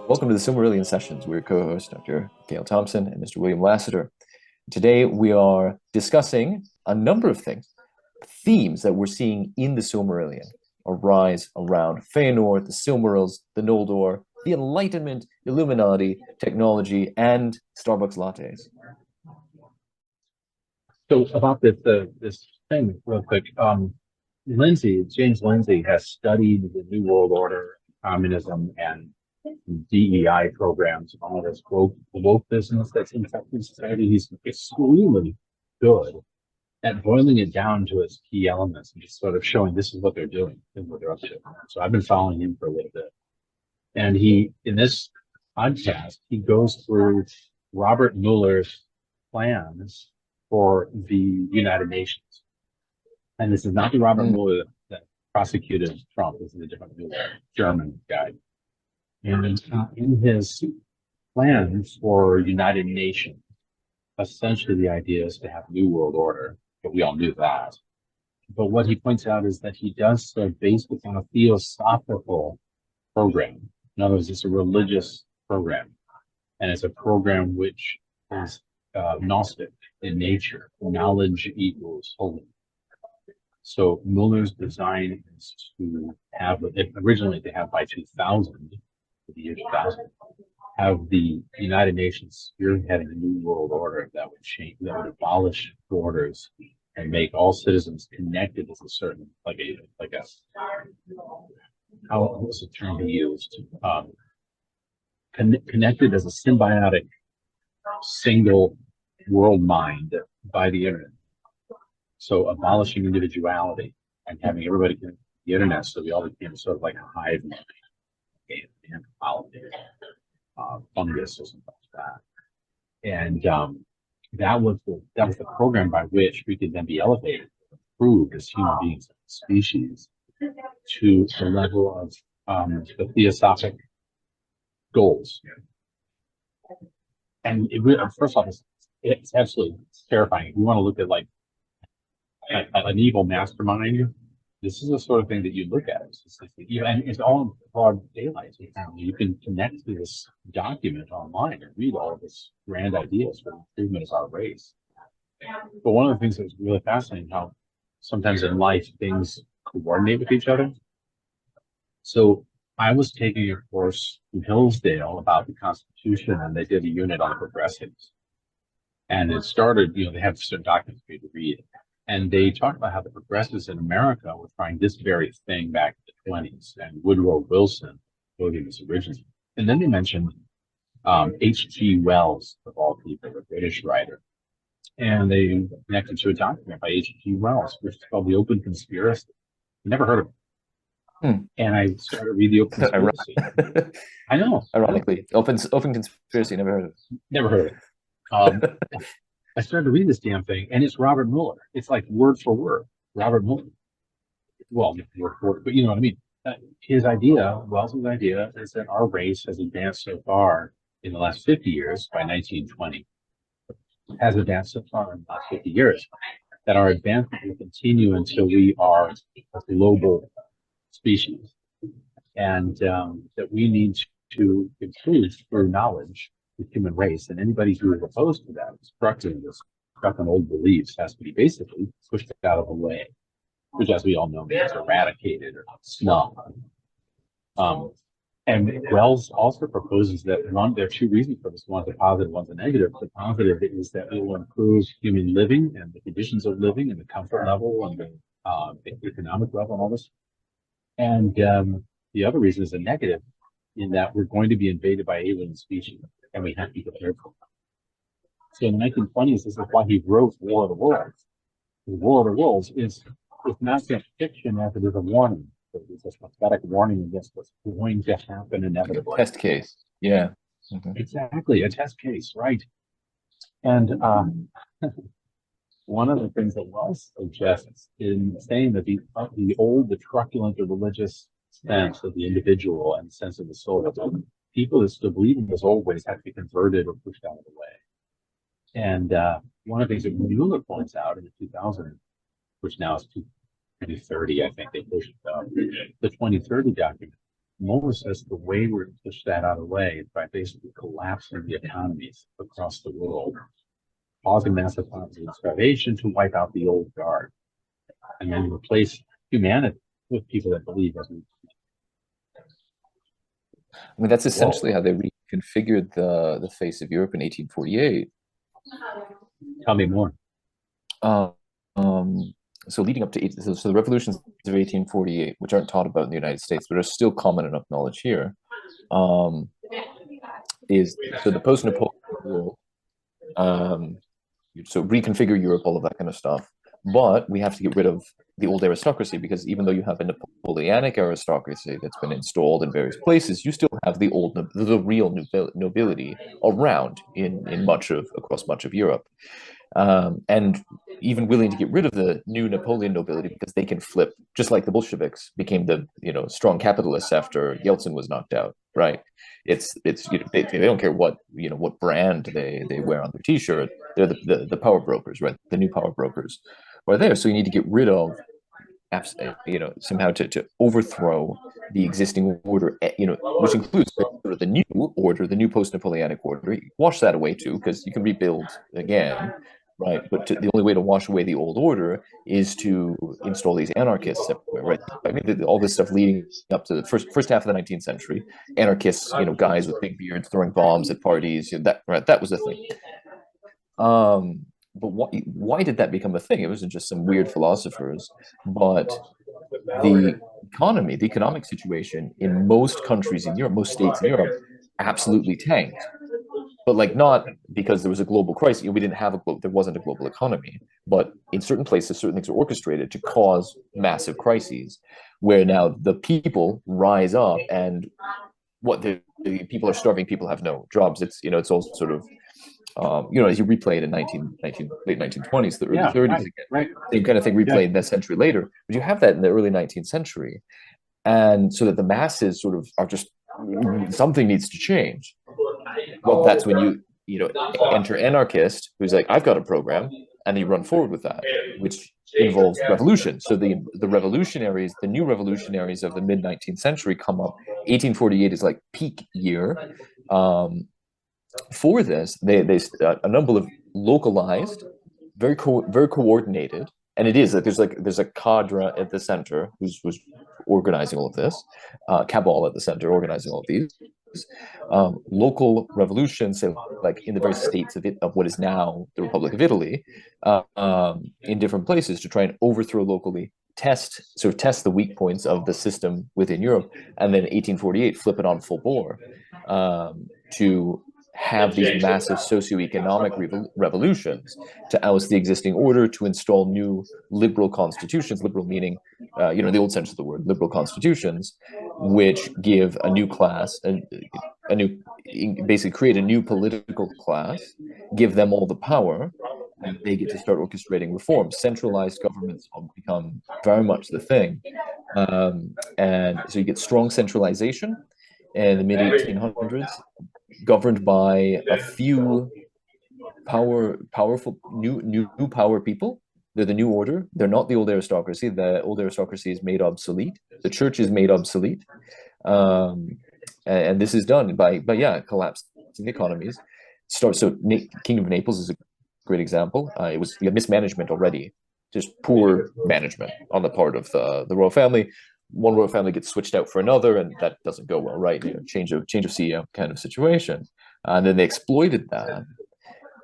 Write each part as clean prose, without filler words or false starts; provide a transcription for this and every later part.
Welcome to the Silmarillion Sessions. We're co-hosts Dr. Gail Thompson and Mr. William Lassiter. Today we are discussing a number of things, themes that we're seeing in the Silmarillion arise around Feanor, the Silmarils, the Noldor, the Enlightenment, Illuminati, technology, and Starbucks lattes. So about this thing, real quick, James Lindsey has studied the New World Order, communism, and DEI programs, all this woke business that's infecting society. He's extremely good at boiling it down to its key elements and just sort of showing this is what they're doing and what they're up to. So I've been following him for a little bit. And in this podcast, he goes through Robert Mueller's plans for the United Nations. And this is not the Robert Mueller that prosecuted Trump. This is a different Mueller, German guy. And in his plans for United Nations, essentially the idea is to have New World Order, but we all knew that. But what he points out is that he does so based upon a theosophical program. In other words, it's a religious program, and it's a program which is Gnostic in nature. Knowledge equals holy. So Mueller's design is to have, originally they have by 2000, the year 2000, have the United Nations spearheading a new world order that would change, that would abolish borders and make all citizens connected as a certain, how was the term he used? Connected as a symbiotic single world mind by the internet. So abolishing individuality and having everybody connect to the internet, so we all became sort of like a hive mind, fungus or something like that. And that was the program by which we could then be elevated, improved as human beings, species, to the level of the theosophic goals. And first off, it's absolutely terrifying. If you want to look at like an evil mastermind, this is the sort of thing that you look at. And it's all in broad daylight. You can connect to this document online and read all of this grand ideas for improvement of our race. But one of the things that was really fascinating, how sometimes in life things coordinate with each other. So I was taking a course in Hillsdale about the Constitution, and they did a unit on progressives. And it started, they have certain documents for you to read. And they talked about how the progressives in America were trying this very thing back in the 20s, and Woodrow Wilson voting this originally. And then they mentioned H.G. Wells, of all people, a British writer. And they connected to a document by H.G. Wells, which is called The Open Conspiracy. Never heard of it. And I started reading The Open Conspiracy. I know. Ironically, open conspiracy, never heard of it. Never heard of it. I started to read this damn thing, and it's Robert Mueller. It's like word for word, Robert Mueller. Well, word for word, but you know what I mean. Wells's idea, is that our race has advanced so far in the last 50 years, by 1920, has advanced so far in the last 50 years, that our advancement will continue until we are a global species, and that we need to improve through knowledge the human race, and anybody who is opposed to that, stuck in old beliefs, has to be basically pushed out of the way, which, as we all know, means eradicated or snubbed. And Wells also proposes that there are two reasons for this: one's a positive, one's a negative. The positive is that it will improve human living and the conditions of living and the comfort level and the economic level and all this. And the other reason is a negative, in that we're going to be invaded by alien species, and we have to be prepared for them. So in the 1920s, this is why he wrote War of the Worlds. The War of the Worlds is not just fiction as it is a warning. It's a prophetic warning against what's going to happen inevitably. Test case. Yeah. Exactly, a test case, right. And one of the things that Wells suggests in saying that the truculent, the religious sense of the individual and sense of the soul, people that still believe in those old ways have to be converted or pushed out of the way. And one of the things that Mueller points out in the 2000, which now is 2030, I think they pushed the 2030 document, Mulder says the way we're to push that out of the way is by basically collapsing the economies across the world, causing massive poverty and starvation to wipe out the old guard, and then replace humanity with people that believe as we. I mean, that's essentially Whoa. how they reconfigured the face of Europe in 1848. Tell me more. Um, so leading up to so the revolutions of 1848, which aren't taught about in the United States, but are still common enough knowledge here, is so the post-Napoleon world. So reconfigure Europe, all of that kind of stuff. But we have to get rid of the old aristocracy, because even though you have a Napoleonic aristocracy that's been installed in various places, you still have the real nobility around across much of Europe. And even willing to get rid of the new Napoleon nobility because they can flip, just like the Bolsheviks became the strong capitalists after Yeltsin was knocked out, right? It's they don't care what brand they wear on their T-shirt. They're the power brokers, right? The new power brokers are there. So you need to get rid of somehow to overthrow the existing order, which includes sort of the new order, the new post-Napoleonic order. Wash that away too, because you can rebuild again, right? But the only way to wash away the old order is to install these anarchists everywhere, right? I mean, all this stuff leading up to the first half of the 19th century, anarchists, guys with big beards throwing bombs at parties, that was a thing. But why did that become a thing? It wasn't just some weird philosophers, but the economic situation in most countries in Europe, most states in Europe, absolutely tanked. But like, not because there was a global crisis. We didn't have there wasn't a global economy, but in certain places, certain things are orchestrated to cause massive crises, where now the people rise up, and the people are starving. People have no jobs. It's all sort of as you replay it in late 1920s, the early 30s, again, right. same kind of thing replayed a century later. But you have that in the early 19th century, and so that the masses sort of are just, something needs to change. Well, that's when you enter anarchist, who's like, I've got a program, and you run forward with that, which involves revolution. So the revolutionaries, the new revolutionaries of the mid 19th century come up. 1848 is like peak year. For this, they a number of localized, very coordinated, and it is like there's a cadre at the center who's organizing all of this, cabal at the center organizing all of these local revolutions, say like in the very states of what is now the Republic of Italy, in different places, to try and overthrow locally, test the weak points of the system within Europe, and then 1848 flip it on full bore, to have these massive socioeconomic revolutions to oust the existing order, to install new liberal constitutions, liberal meaning, the old sense of the word, liberal constitutions, which give a new class, basically create a new political class, give them all the power, and they get to start orchestrating reforms. Centralized governments become very much the thing. And so you get strong centralization in the mid 1800s, governed by a few powerful new power people. They're the new order. They're not the old aristocracy. The old aristocracy is made obsolete. The church is made obsolete. And this is done by collapsing economies. Kingdom of Naples is a great example. It was mismanagement already, just poor management on the part of the royal family. One royal family gets switched out for another, and that doesn't go well, right? Change of CEO kind of situation. And then they exploited that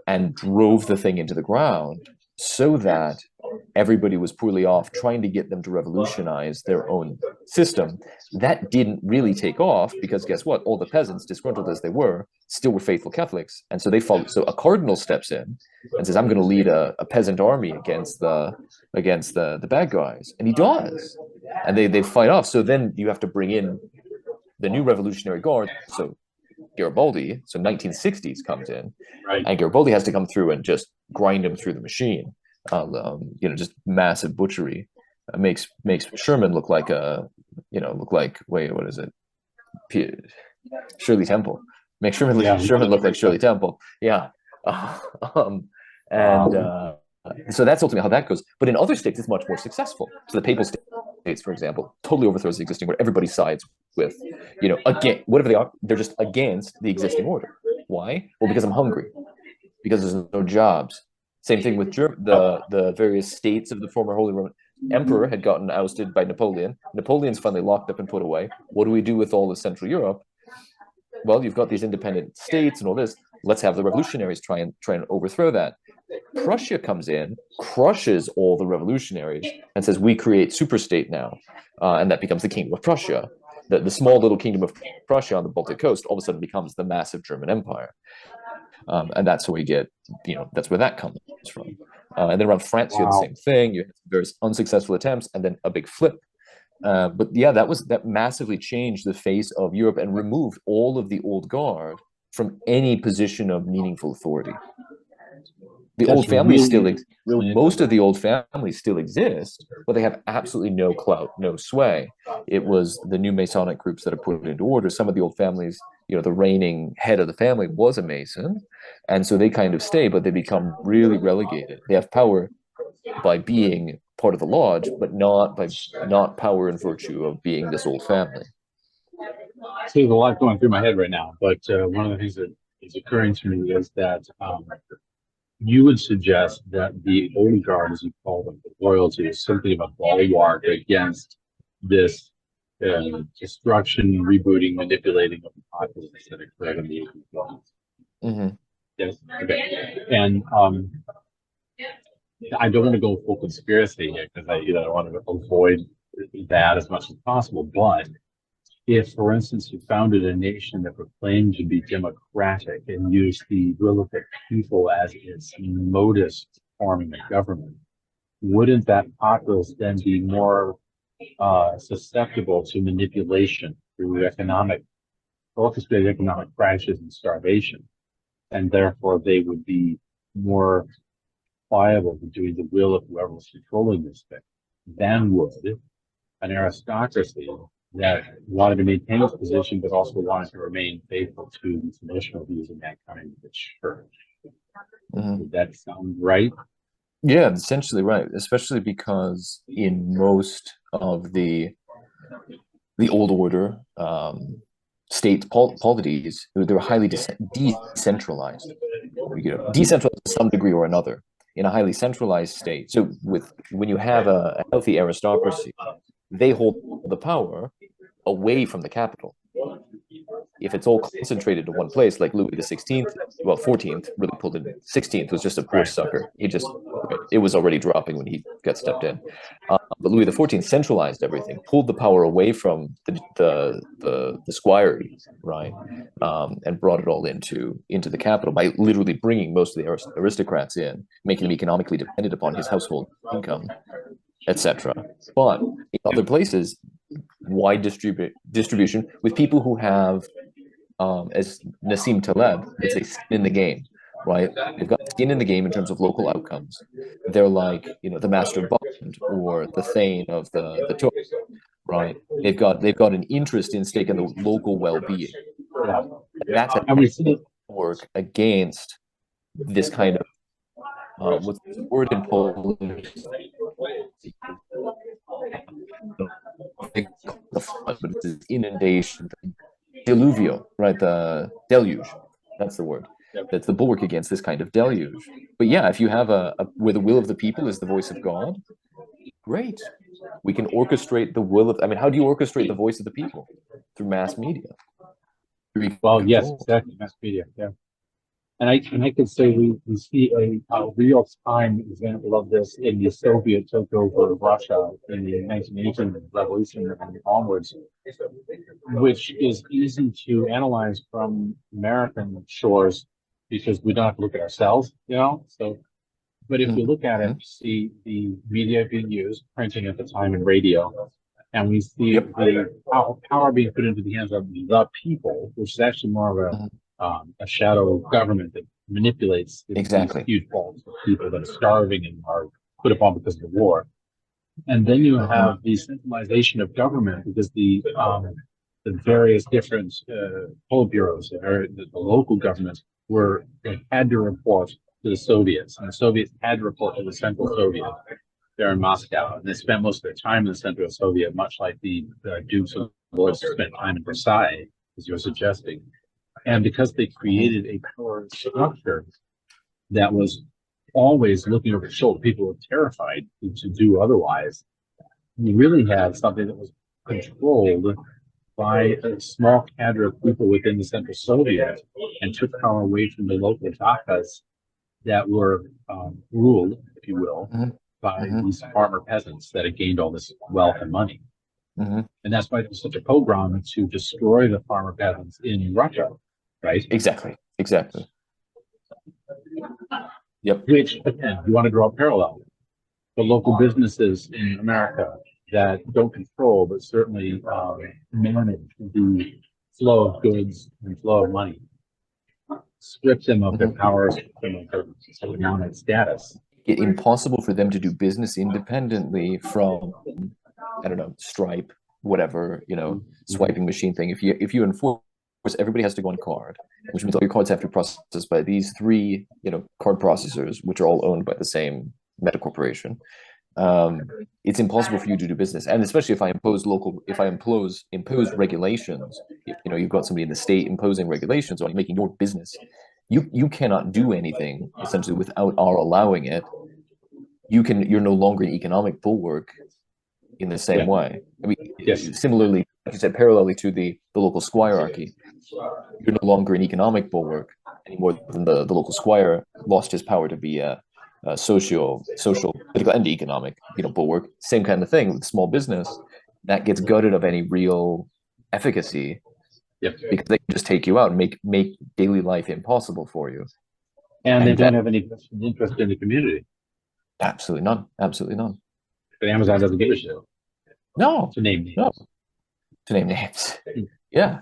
and drove the thing into the ground, so that everybody was poorly off, trying to get them to revolutionize their own system. That didn't really take off, because guess what? All the peasants, disgruntled as they were, still were faithful Catholics. And so they followed. So a cardinal steps in and says, I'm going to lead a peasant army against the bad guys. And he does. And they fight off. So then you have to bring in the new Revolutionary Guard. So Garibaldi, so 1960s comes in, right. And Garibaldi has to come through and just grind him through the machine. Just massive butchery. Makes Sherman look like what is it? Shirley Temple. Makes Sherman look like Shirley Temple. Yeah. So that's ultimately how that goes. But in other states, it's much more successful. So the papal states states, for example, totally overthrows the existing order. Everybody sides with, again, whatever they are, they're just against the existing order. Why? Well, because I'm hungry, because there's no jobs. Same thing with the various states of the former Holy Roman Emperor had gotten ousted by Napoleon. Napoleon's finally locked up and put away. What do we do with all of Central Europe? Well, you've got these independent states and all this. Let's have the revolutionaries try and overthrow that. Prussia comes in, crushes all the revolutionaries, and says, we create superstate now. And that becomes the Kingdom of Prussia. The small little Kingdom of Prussia on the Baltic coast all of a sudden becomes the massive German Empire. And that's where we get, that's where that comes from. And then around France, you had the same thing. You had various unsuccessful attempts, and then a big flip. But yeah, that massively changed the face of Europe and removed all of the old guard from any position of meaningful authority. The old families most of the old families still exist, but they have absolutely no clout, no sway. It was the new Masonic groups that are put into order. Some of the old families, the reigning head of the family was a Mason, and so they kind of stay, but they become really relegated. They have power by being part of the lodge, but not power and virtue of being this old family. So there's a lot going through my head right now, but one of the things that is occurring to me is that you would suggest that the old guard, as you call them, the royalty, is simply a bulwark against this destruction, rebooting, manipulating of the populace that occurred in the 1840s. Mm-hmm. Yes. Okay. And I don't want to go full conspiracy here because I want to avoid that as much as possible. But if, for instance, you founded a nation that proclaimed to be democratic and used the will of the people as its modus forming a government, wouldn't that populace then be more susceptible to manipulation through orchestrated economic crashes and starvation? And therefore, they would be more pliable to doing the will of whoever was controlling this thing than would an aristocracy that wanted to maintain its position, but also wanted to remain faithful to the traditional views of mankind, the church. Mm-hmm. Would that sound right? Yeah, essentially right, especially because in most of the old order state polities, they were highly decentralized. Decentralized to some degree or another in a highly centralized state. So when you have a healthy aristocracy, they hold the power away from the capital. If it's all concentrated to one place, like Louis XVI, well, 14th really pulled in. 16th was just a poor sucker. It was already dropping when he got stepped in. But Louis XIV centralized everything, pulled the power away from the squirery, right, and brought it all into the capital by literally bringing most of the aristocrats in, making them economically dependent upon his household income, etc. But in other places, wide distribution with people who have, as Nassim Taleb would say, skin in the game, right? They've got skin in the game in terms of local outcomes. They're like, the Master of Bond or the Thane of the Tour, right? They've got an interest in stake in the local well-being. Yeah. That's a work against this kind of what's the word in Polish? The flood, but it's inundation, deluvio, right? The deluge. That's the word. That's the bulwark against this kind of deluge. But yeah, if you have where the will of the people is the voice of God, great. We can orchestrate the will of. How do you orchestrate the voice of the people? Through mass media. Well, yes, exactly, mass media. Yeah. And I could say we see a real-time example of this in the Soviet takeover of Russia in the 1918 revolution and onwards, which is easy to analyze from American shores because we don't have to look at ourselves, So, but if we look at it, we see the media being used, printing at the time and radio, and we see the power being put into the hands of the people, which is actually more of a shadow government that manipulates these huge bulks of people that are starving and are put upon because of the war. And then you have the centralization of government because the various different politburos or the local governments had to report to the Soviets, and the Soviets had to report to the Central Soviet. they're in Moscow, and they spent most of their time in the Central Soviet, much like the Dukes of Lords spent time in Versailles, as you were suggesting. And because they created a power structure that was always looking over the shoulder, people were terrified to do otherwise. You really had something that was controlled by a small cadre of people within the Central Soviet, and took power away from the local dakas that were ruled, if you will, by these farmer peasants that had gained all this wealth and money. And that's why there was such a pogrom to destroy the farmer peasants in Russia, right? Exactly. Yep. Which, again, you want to draw a parallel. The local businesses in America that don't control, but certainly manage the flow of goods and flow of money, strip them of their powers, strip them of their economic status. It's impossible for them to do business independently from, I don't know, Stripe, whatever, swiping machine thing. If you enforce everybody has to go on card, which means all your cards have to be processed by these three, card processors, which are all owned by the same meta corporation. It's impossible for you to do business, and especially if I impose regulations. You've got somebody in the state imposing regulations on making your business. You cannot do anything essentially without our allowing it. You're no longer an economic bulwark in the same way. I mean, similarly, like you said, parallelly to the local squirearchy, you're no longer an economic bulwark any more than the local squire lost his power to be a social, political, and economic, bulwark. Same kind of thing with small business that gets gutted of any real efficacy, because they can just take you out and make daily life impossible for you. And they don't have any interest in the community. Absolutely none. But Amazon doesn't give a shit. No. To name names. No. To name names. Yeah.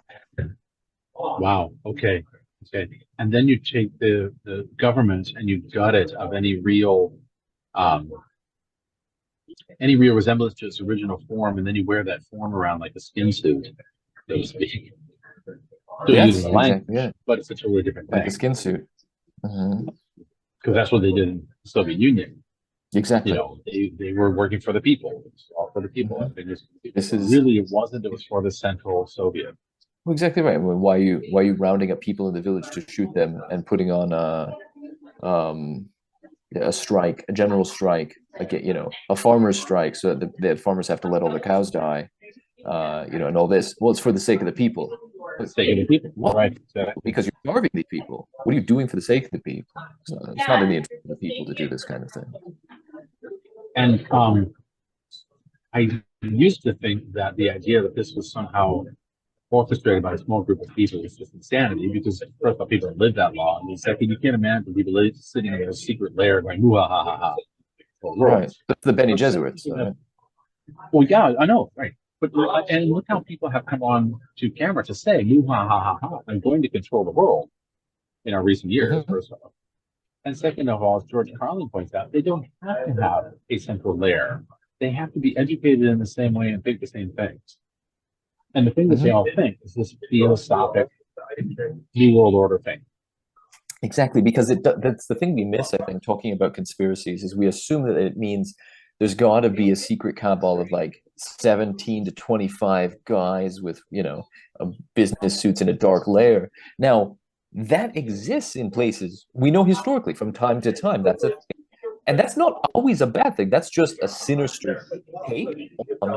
Wow. Okay. And then you take the government and you gut it of any real resemblance to its original form, and then you wear that form around like a skin suit, so to speak. Still using the language, but it's a totally different thing. Like a skin suit. Because that's what they did in the Soviet Union. Exactly. They were working for the people. It was all for the people. It wasn't. It was for the Central Soviet. Well, exactly right. I mean, why are you rounding up people in the village to shoot them and putting on a strike, a general strike, a farmer's strike, so that the farmers have to let all the cows die, and all this. Well, it's for the sake of the people. For the sake of the people, right? Because you're starving the people. What are you doing for the sake of the people? It's not in the interest of the people to do this kind of thing. And I used to think that the idea that this was somehow orchestrated by a small group of people is just insanity, because first of all, people live that long, and second, you can't imagine people sitting in a secret lair going "Ooh, ha ha ha ha." Right, the Bene Gesserits. Well, yeah, I know, right? But and look how people have come on to camera to say "Ooh, ha ha ha ha." I'm going to control the world in our recent years. First of all, and second of all, as George Carlin points out, they don't have to have a central lair. They have to be educated in the same way and think the same things. And the thing that they all think is this philosophic New World Order thing. Exactly, because that's the thing we miss, I think, talking about conspiracies, is we assume that it means there's got to be a secret cabal of like 17 to 25 guys with, business suits in a dark lair. Now, that exists in places we know historically from time to time. And that's not always a bad thing. That's just a sinister take on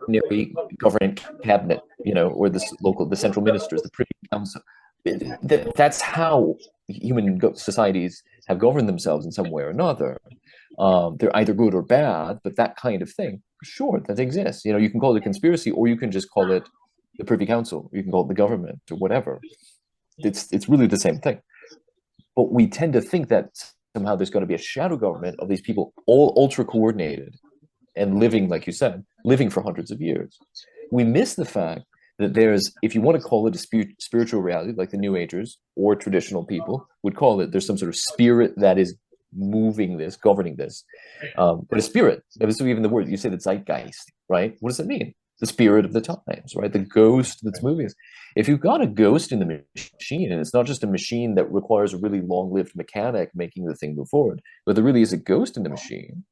the governing cabinet, or the central ministers, the Privy Council. That's how human societies have governed themselves in some way or another. They're either good or bad, but that kind of thing, sure, that exists. You can call it a conspiracy, or you can just call it the Privy Council. You can call it the government or whatever. It's really the same thing. But we tend to think that somehow there's going to be a shadow government of these people, all ultra coordinated and living, like you said, living for hundreds of years. We miss the fact that there's, if you want to call it a spiritual reality, like the New Agers or traditional people would call it, there's some sort of spirit that is moving this, governing this. But a spirit, this is even the word, you say the zeitgeist, right? What does it mean? The spirit of the times, right? The ghost that's moving us. If you've got a ghost in the machine, and it's not just a machine that requires a really long-lived mechanic making the thing move forward, but there really is a ghost in the machine,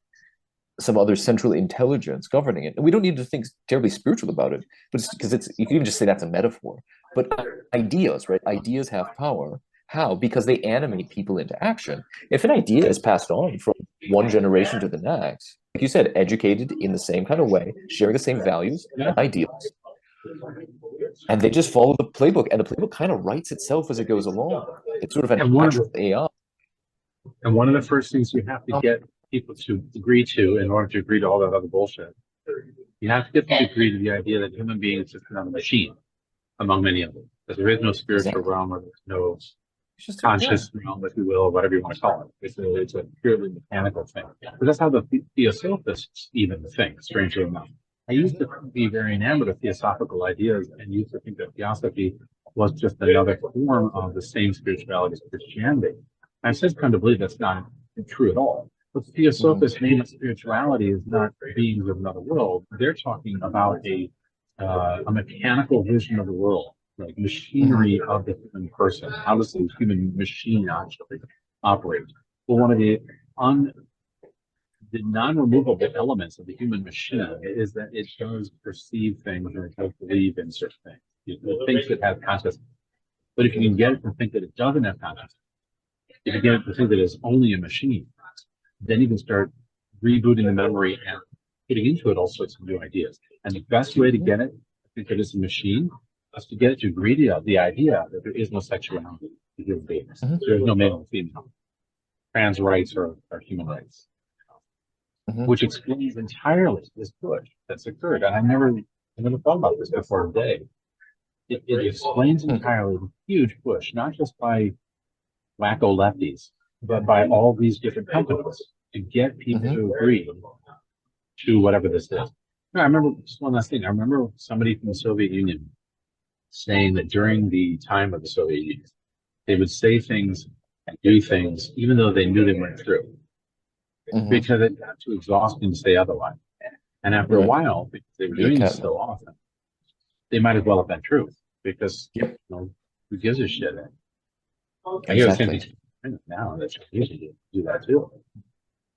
some other central intelligence governing it. And we don't need to think terribly spiritual about it, but it's because you can even just say that's a metaphor. But ideas, right? Ideas have power. How? Because they animate people into action. If an idea is passed on from one generation to the next, like you said, educated in the same kind of way, sharing the same values and ideals, and they just follow the playbook, and the playbook kind of writes itself as it goes along. It's sort of an actual AI. And one of the first things you have to get people to agree to in order to agree to all that other bullshit, you have to get them to agree to the idea that human beings is not a machine, among many of them. That there is no spiritual realm, or there's no conscious realm, if you will, whatever you want to call it. It's a purely mechanical thing. But that's how the Theosophists even think, strangely enough. I used to be very enamored of theosophical ideas and used to think that theosophy was just another form of the same spirituality as Christianity. I've since come to believe that's not true at all. But Theosophists' name of spirituality is not beings of another world. They're talking about a mechanical vision of the world, like machinery of the human person. How does the human machine actually operate? Well, one of the non-removable elements of the human machine is that it does perceive things and it does believe in certain things. It thinks it has consciousness. But if you can get it to think that it doesn't have consciousness, if you get it to think that it's only a machine, then you can start rebooting the memory and putting into it all sorts of new ideas. And the best way to get it to think that it's a machine is to get it to agree to the idea that there is no sexuality in human beings. There's no male and female. Trans rights are human rights. Which explains entirely this push that's occurred. And I never thought about this before today. It explains entirely the huge push, not just by wacko lefties, but by all these different companies to get people to agree to whatever this is. I remember just one last thing. I remember somebody from the Soviet Union saying that during the time of the Soviet Union, they would say things and do things even though they knew they weren't true. Because it got too exhausting to say otherwise. And after a while, because they were doing this so often, they might as well have been true. Because who gives a shit? I hear the same thing now that you usually do that too.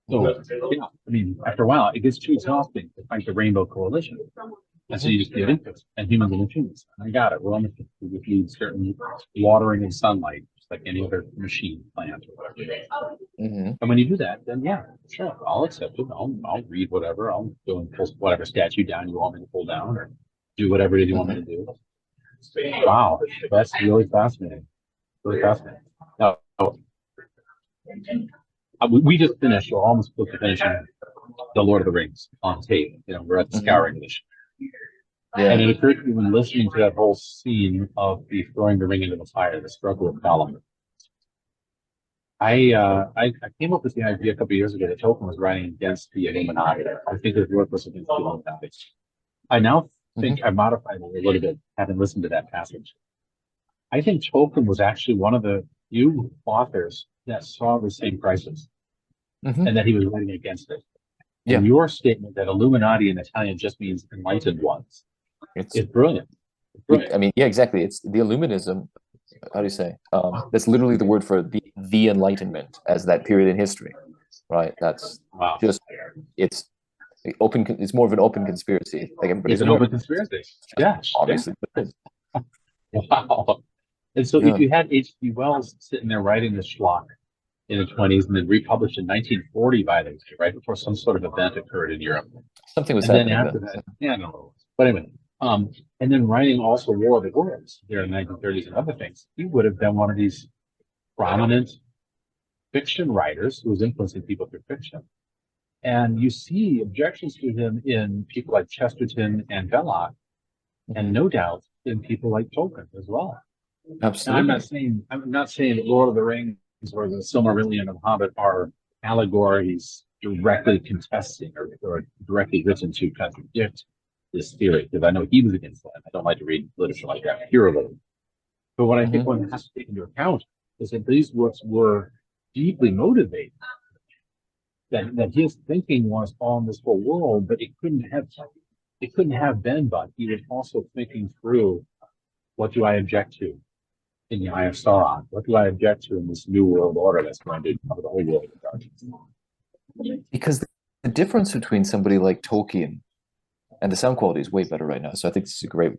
So yeah, I mean, after a while, it gets too exhausting to fight the Rainbow Coalition. And so you just give inputs and humans and machines. I got it. We're on the we need certain watering and sunlight, just like any other machine plant or whatever. And when you do that, then yeah, sure, I'll accept it. I'll read whatever. I'll go and pull whatever statue down you want me to pull down, or do whatever it is you want me to do. Wow, that's really fascinating. Really fascinating. Now, we just finished, or almost close to finishing, The Lord of the Rings on tape. You know, we're at the scouring edition. And it occurred to me when listening to that whole scene of the throwing the ring into the fire, the struggle of Gollum. I came up with the idea a couple of years ago that Tolkien was writing against the Illuminati. I think his work was against the Illuminati. I now think I modified it a little bit, having listened to that passage. I think Tolkien was actually one of the few authors that saw the same crisis and that he was writing against it. And your statement that Illuminati in Italian just means enlightened ones, it's brilliant. It's brilliant. I mean, yeah, exactly. It's the Illuminism. How do you say? That's literally the word for the Enlightenment as that period in history, right? That's just it's open. It's more of an open conspiracy. Like it's an open conspiracy. Yeah, obviously. Yeah. Wow. And so if you had H.G. Wells sitting there writing this schlock in the 20s and then republished in 1940 by them, right before some sort of event occurred in Europe. Something was happening. And then after that, yeah, no. But anyway, and then writing also War of the Worlds there in the 1930s and other things. He would have been one of these prominent fiction writers who was influencing people through fiction. And you see objections to him in people like Chesterton and Belloc, and no doubt in people like Tolkien as well. Absolutely. Now, I'm not saying that Lord of the Rings or the Silmarillion and Hobbit are allegories directly contesting or directly written to contradict this theory, because I know he was against that. I don't like to read literature like that purely. But what I think one has to take into account is that these works were deeply motivated. That his thinking was on this whole world, but it couldn't have been. But he was also thinking through, what do I object to in the Eye of Sauron? What do I object to in this new world order that's going to cover the whole world? Because the difference between somebody like Tolkien, and the sound quality is way better right now. So I think this is a great,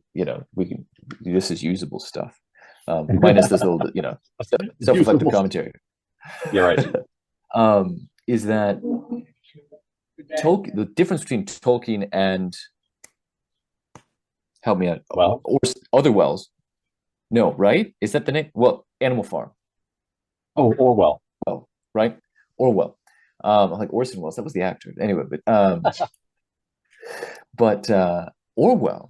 this is usable stuff. Minus this little, self-reflective commentary. You're right. Is that Tolkien? The difference between Tolkien and, help me out, Well, or other Wells? No, right? Is that the name? Well, Animal Farm. Oh, Orwell. Oh, right, Orwell. Like Orson Welles, that was the actor. Anyway, but Orwell,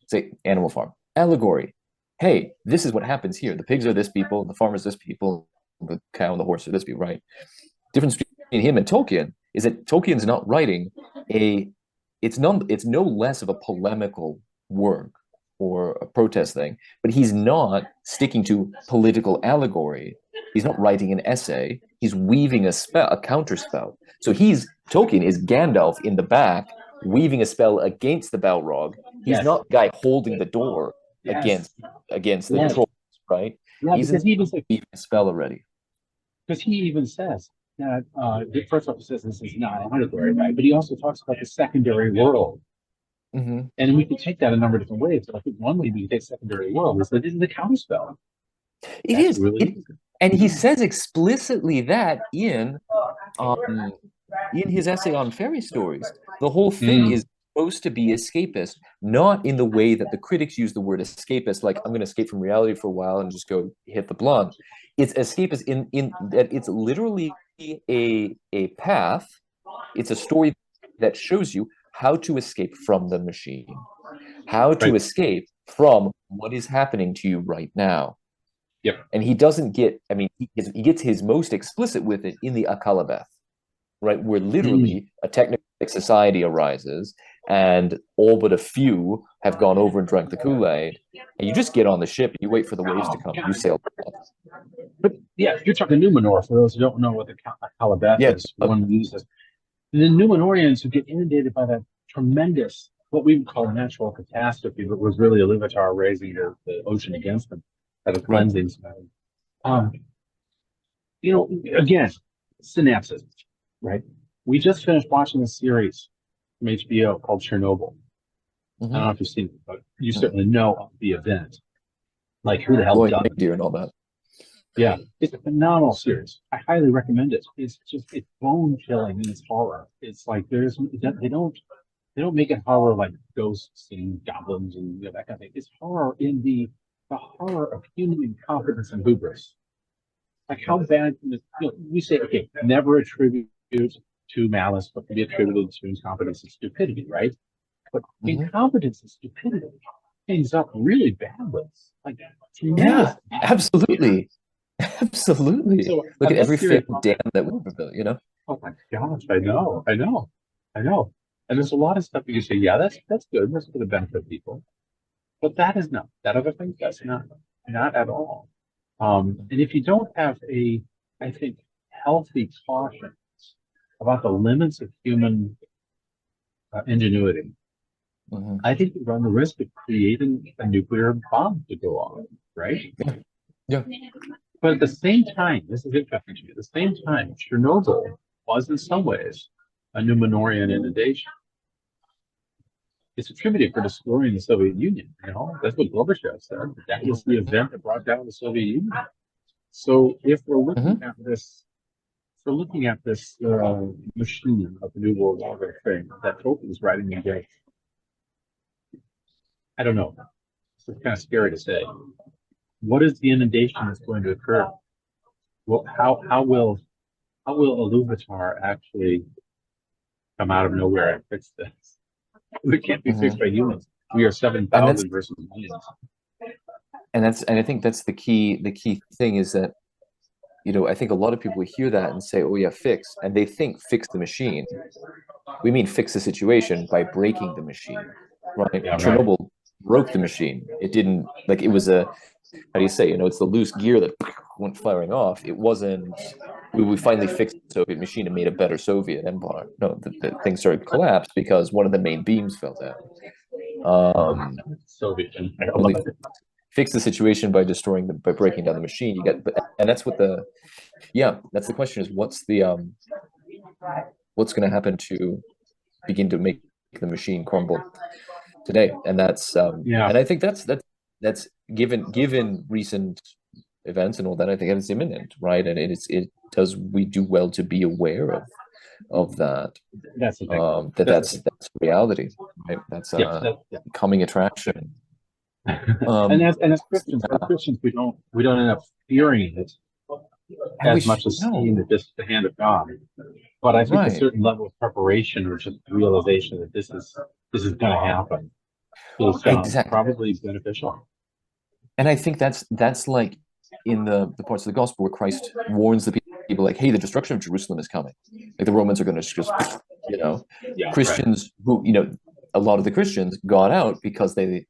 say Animal Farm, allegory. Hey, this is what happens here. The pigs are this people, the farmers this people, the cow and the horse are this people, right? Difference between him and Tolkien is that Tolkien's not writing it's no less of a polemical work or a protest thing, but he's not sticking to political allegory. He's not writing an essay. He's weaving a counter spell. So Tolkien is Gandalf in the back, weaving a spell against the Balrog. He's not the guy holding the door against the trolls, right? Yeah, he's because he even says weaving a spell already. Because he even says that first off, he says this is not an allegory, right? But he also talks about the secondary world. And we can take that a number of different ways. So I think one way we can take secondary world is that it is the counterspell. It is. And he says explicitly that in his essay on fairy stories. The whole thing is supposed to be escapist, not in the way that the critics use the word escapist, like I'm going to escape from reality for a while and just go hit the blunt. It's escapist in that it's literally a path. It's a story that shows you how to escape from the machine, how to escape from what is happening to you right now. Yep. And he doesn't get, I mean, he gets his most explicit with it in the Akalabeth, right? Where literally a technocratic society arises and all but a few have gone over and drank the Kool-Aid, and you just get on the ship and you wait for the waves to come. You sail. But yeah, you're talking Numenor, for those who don't know what the Akalabeth is, one uses. The Numenorians who get inundated by that tremendous, what we would call a natural catastrophe, but was really Iluvatar raising the ocean against them at a cleansing spell. Again, synapses, right? We just finished watching a series from HBO called Chernobyl. I don't know if you've seen it, but you certainly know of the event. Like, who the hell done it? And all that. Yeah, it's a phenomenal series. I highly recommend it. It's bone chilling in its horror. It's like they don't make it horror like ghosts and goblins and that kind of thing. It's horror in the horror of human incompetence and hubris. Like, how bad can this? We say, okay, never attribute to malice, but can be attributed to incompetence and stupidity, right? But incompetence and stupidity ends up really badly. Like, yeah, absolutely. Absolutely. So, look at every fake dam that we ever built, Oh my gosh, I know. And there's a lot of stuff you can say, yeah, that's good. That's for the benefit of people. But that other thing, that's not at all. And if you don't have I think, healthy caution about the limits of human ingenuity, I think you run the risk of creating a nuclear bomb to go off, right? Yeah. But at the same time, this is interesting to me. At the same time, Chernobyl was in some ways a Numenorian inundation. It's attributed for destroying the Soviet Union. That's what Gorbachev said. That was the event that brought down the Soviet Union. So if we're looking at this, machine of the New World Order thing that Tolkien is writing against, I don't know. It's kind of scary to say. What is the inundation that's going to occur? Well, how will Iluvatar actually come out of nowhere and fix this? It can't be fixed by humans. We are 7,000 versus millions. And I think that's the key thing is that, I think a lot of people hear that and say, oh yeah, fix, and they think fix the machine. We mean fix the situation by breaking the machine, right? Yeah, Chernobyl broke the machine. It didn't, like, it was how do you say, it's the loose gear that went firing off. It wasn't, we finally fixed the Soviet machine and made a better Soviet empire. No, the thing started to collapse because one of the main beams fell down. Soviet. Fix the situation by breaking down the machine. You get, and that's what that's the question is, what's what's going to happen to begin to make the machine crumble today. And that's and I think that's given recent events and all that, I think it's imminent, right? And we do well to be aware of that. That's the thing. That's reality, right? That's coming attraction. And as Christians, we don't end up fearing it as much as seeing that this is the hand of God. But I think a certain level of preparation or just realization that this is going to happen is probably beneficial. And I think that's like in the parts of the gospel where Christ warns the people, like, hey, the destruction of Jerusalem is coming. Like the Romans are going to just, Christians who, a lot of the Christians got out because they,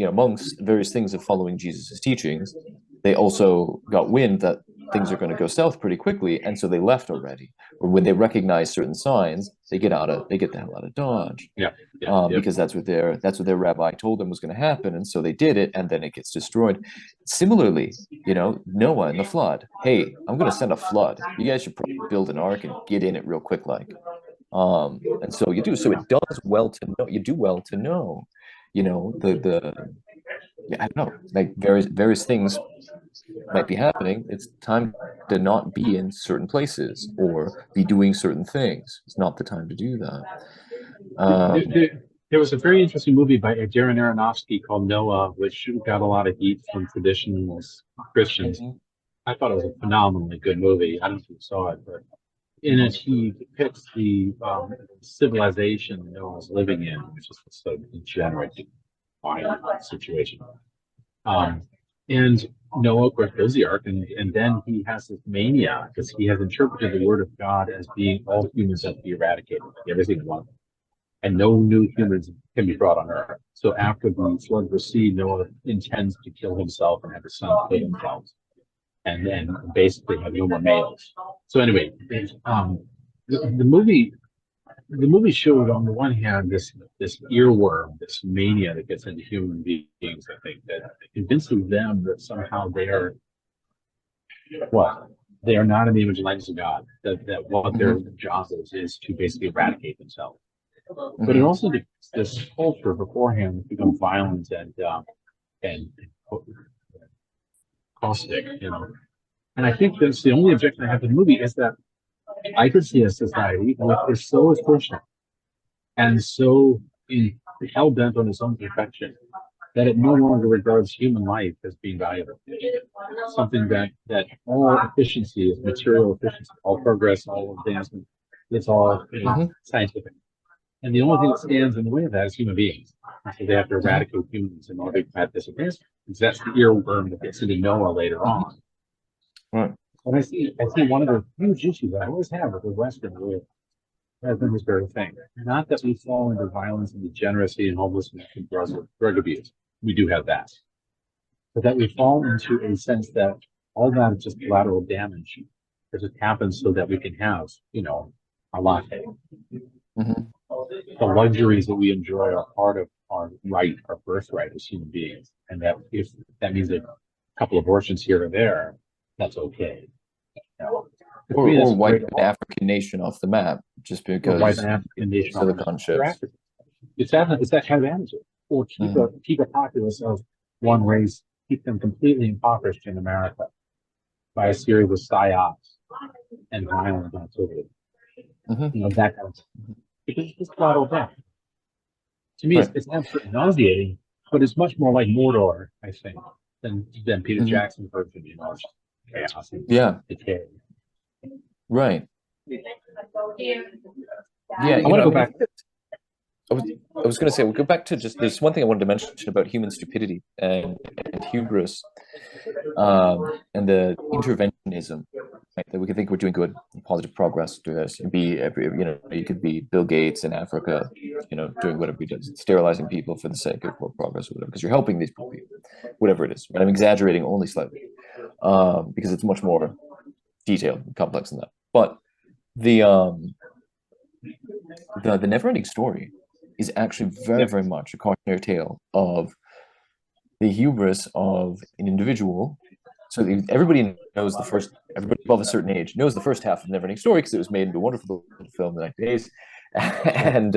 amongst various things of following Jesus's teachings, they also got wind that things are going to go south pretty quickly, and so they left already. Or when they recognize certain signs, they get the hell out of Dodge. Because that's what their rabbi told them was going to happen, and so they did it, and then it gets destroyed. Similarly, Noah and the flood. Hey, I'm going to send a flood. You guys should probably build an ark and get in it real quick, like. And so you do. So it does well to know. You do well to know, I don't know, like various things might be happening. It's time to not be in certain places or be doing certain things. It's not the time to do that. There was a very interesting movie by Darren Aronofsky called Noah, which got a lot of heat from traditionalist Christians. I thought it was a phenomenally good movie. I don't know if you saw it, but in it he depicts the civilization Noah's living in, which is a degenerate, violent situation. And Noah, of course, builds the ark, and then he has this mania because he has interpreted the word of God as being all humans have to be eradicated, every single one, and no new humans can be brought on earth. So after the flood proceeds, Noah intends to kill himself and have his sons kill themselves, and then basically have no more males. So anyway, the movie showed, on the one hand, this earworm, this mania that gets into human beings, I think, that convinces them that somehow they are not in the image and likeness of God, that what their job is to basically eradicate themselves. But it also depicts this culture beforehand that becomes violent and caustic, And I think that's the only objection I have to the movie is that I could see a society which is so efficient and so hell bent on its own perfection that it no longer regards human life as being valuable. Something that all efficiency is material efficiency, all progress, all advancement, it's all scientific. And the only thing that stands in the way of that is human beings. And so they have to eradicate humans in order to have this advancement. Because that's the earworm that gets into Noah later on. Right. And I see one of the huge issues that I always have with the Western world has been this very thing. Not that we fall into violence and degeneracy and homelessness and drug abuse. We do have that. But that we fall into a sense that all that is just collateral damage. It just happens so that we can have, a latte. The luxuries that we enjoy are part of our birthright as human beings. And that if that means a couple abortions here or there, that's okay. Or wipe an African nation off the map just because silicon chips. It's that kind of attitude. Or keep a populace of one race, keep them completely impoverished in America by a series of psyops and violent activity. That kind of thing. Because it's collateral damage. To me, it's absolutely nauseating, but it's much more like Mordor, I think, than Peter Jackson's version. Chaos and decay. Right. I want to go back. I was going to say, we'll go back to there's one thing I wanted to mention about human stupidity and hubris, and the interventionism, right? That we can think we're doing good, positive progress, do this, and you could be Bill Gates in Africa, doing whatever he does, sterilizing people for the sake of progress or whatever, because you're helping these people, whatever it is. Right? I'm exaggerating only slightly, because it's much more detailed and complex than that. But the never-ending story is actually very, very much a cautionary tale of the hubris of an individual. So everybody in knows the first. Everybody above a certain age knows the first half of Neverending Story because it was made into a wonderful film in the 90 days, and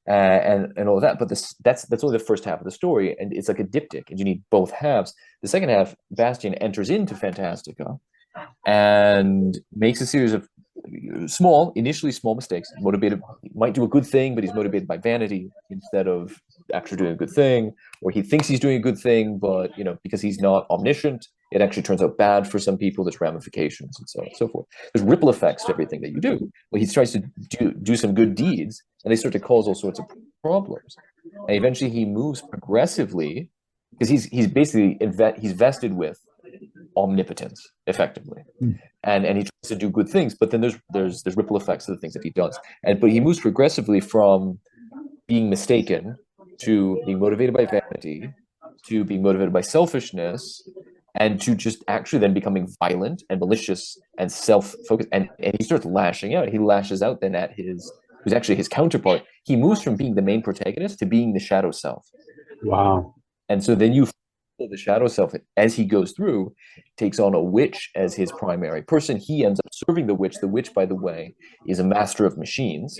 and all of that. But that's only the first half of the story, and it's like a diptych, and you need both halves. The second half, Bastian enters into Fantastica and makes a series of initially small mistakes. Motivated, might do a good thing, but he's motivated by vanity instead of actually doing a good thing, or he thinks he's doing a good thing, but because he's not omniscient, it actually turns out bad for some people. There's ramifications and so on and so forth. There's ripple effects to everything that you do. Well, he tries to do some good deeds, and they start to cause all sorts of problems. And eventually, he moves progressively because he's basically he's vested with omnipotence, effectively, and he tries to do good things. But then there's ripple effects of the things that he does, but he moves progressively from being mistaken to being motivated by vanity to being motivated by selfishness, and to just actually then becoming violent and malicious and self-focused, and he starts lashing out. He lashes out then at who's actually his counterpart. He moves from being the main protagonist to being the shadow self. Wow. And so then you the shadow self, as he goes through, takes on a witch as his primary person. He ends up serving the witch. The witch, by the way, is a master of machines,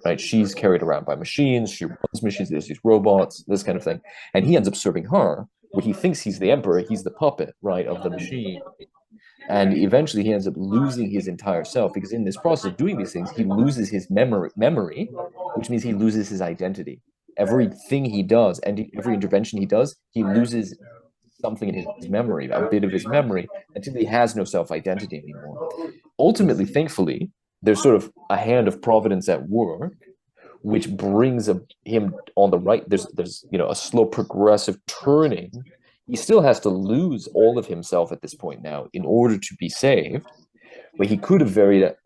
right? She's carried around by machines. She runs machines. There's these robots, this kind of thing. And he ends up serving her. When he thinks he's the emperor, he's the puppet, right, of the machine. And eventually he ends up losing his entire self, because in this process of doing these things, he loses his memory, which means he loses his identity. Everything he does and every intervention he does, he loses something in his memory, a bit of his memory, until he has no self-identity anymore. Ultimately, thankfully, there's sort of a hand of providence at work, which brings him on the right. There's a slow progressive turning. He still has to lose all of himself at this point now in order to be saved, but he could have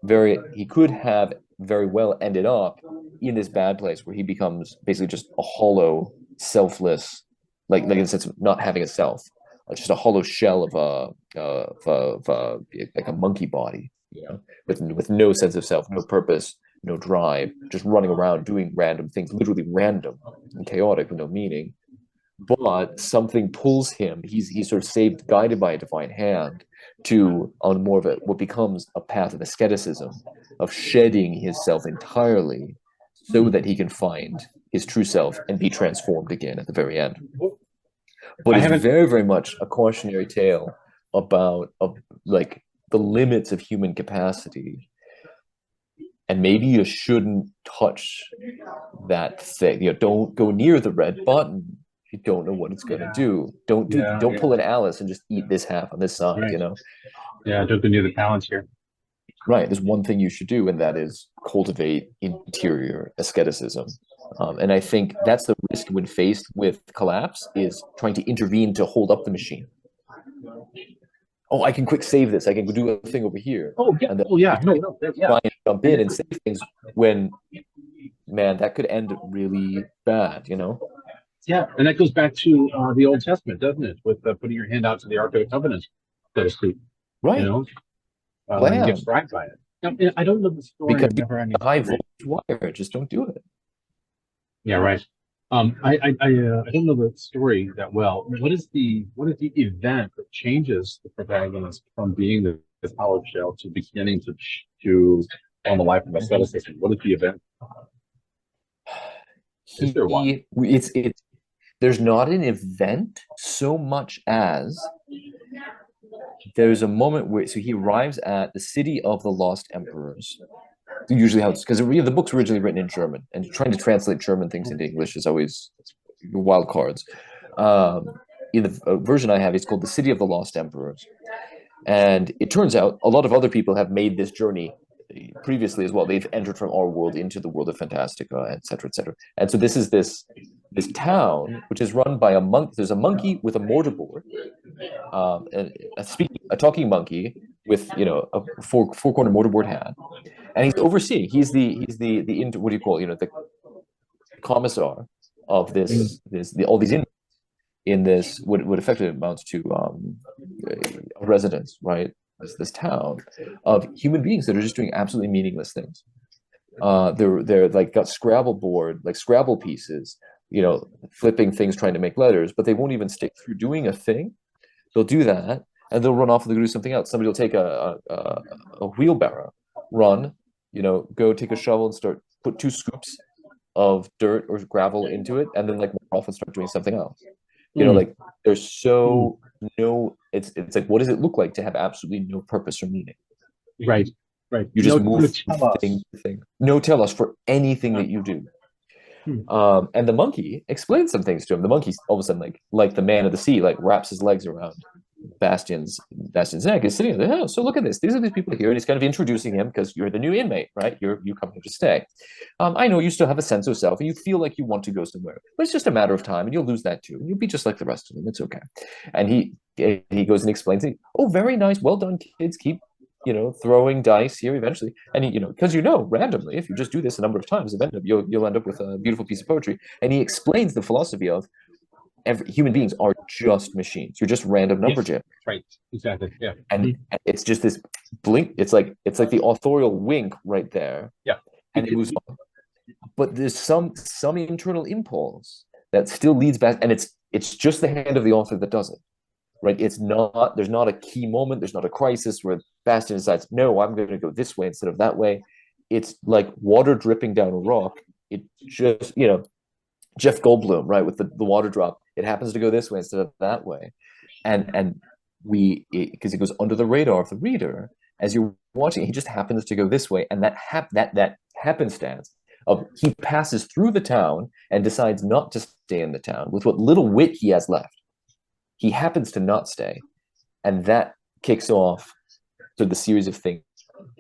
very well ended up in this bad place where he becomes basically just a hollow, selfless, like in the sense of not having a self, just a hollow shell of like a monkey body, with no sense of self, no purpose, no drive, just running around doing random things, literally random and chaotic with no meaning. But something pulls him. He's sort of saved, guided by a divine hand, on more of what becomes a path of asceticism, of shedding his self entirely, so that he can find his true self and be transformed again at the very end. But it's very, very much a cautionary tale about like the limits of human capacity. And maybe you shouldn't touch that thing. Don't go near the red button. You don't know what it's going to do. Don't pull an Alice and just eat this half on this side, right. Yeah, don't go near the Palantir. Right. There's one thing you should do, and that is cultivate interior asceticism. And I think that's the risk when faced with collapse, is trying to intervene to hold up the machine. Oh, I can quick save this. I can do a thing over here. Oh, yeah. And then Try and jump in and save things when, man, that could end really bad, Yeah, and that goes back to the Old Testament, doesn't it? With putting your hand out to the Ark of the Covenant, so to speak. Right. When you get fried by it. Now, I don't know the story because of never ending high voltage wire. Just don't do it. Yeah, right. I don't know the story that well. What is the event that changes the protagonist from being this hollow shell to beginning to form a life of asceticism? What is the event? Is there one? There's not an event so much as there's a moment where he arrives at the city of the lost emperors. Usually how it's because the book's originally written in German, and trying to translate German things into English is always wild cards. In the version I have, it's called The City of the Lost Emperors. And it turns out a lot of other people have made this journey previously as well. They've entered from our world into the world of Fantastica, et cetera, et cetera. And so this is this town, which is run by a monk. There's a monkey with a mortarboard, a talking monkey with a four-corner mortarboard hat, and he's overseeing. He's the what do you call the commissar of all these inmates in this what effectively amounts to a residence, right? This town of human beings that are just doing absolutely meaningless things. They're like got Scrabble board, like Scrabble pieces, flipping things, trying to make letters, but they won't even stick through doing a thing. They'll do that, and they'll run off and they'll do something else. Somebody will take a wheelbarrow, run, go take a shovel and put 2 scoops of dirt or gravel into it, and then like walk off and start doing something else. Like there's so no. It's like, what does it look like to have absolutely no purpose or meaning? Right. You just move thing to thing. No tell us for anything that you do. And the monkey explains some things to him. The monkey's all of a sudden like the man of the sea, like wraps his legs around Bastian's neck, is sitting there. Oh, so look at this. These are these people here, and he's kind of introducing him because you're the new inmate, right? You come here to stay. I know you still have a sense of self, and you feel like you want to go somewhere, but it's just a matter of time, and you'll lose that too. And you'll be just like the rest of them. It's okay. And he goes and explains it. Oh, very nice, well done, kids. Keep throwing dice here eventually, and because randomly, if you just do this a number of times, you'll end up with a beautiful piece of poetry. And he explains the philosophy of human beings are just machines. You're just random number generators. Right. Exactly. Yeah. And it's just this blink. It's like the authorial wink right there. Yeah. And it moves on. But there's some internal impulse that still leads back, and it's just the hand of the author that does it. Right? There's not a key moment. There's not a crisis where Bastian decides, no, I'm going to go this way instead of that way. It's like water dripping down a rock. It just, Jeff Goldblum, right, with the water drop. It happens to go this way instead of that way. And because it goes under the radar of the reader as you're watching, he just happens to go this way. And that happenstance of he passes through the town and decides not to stay in the town with what little wit he has left. He happens to not stay, and that kicks off the series of things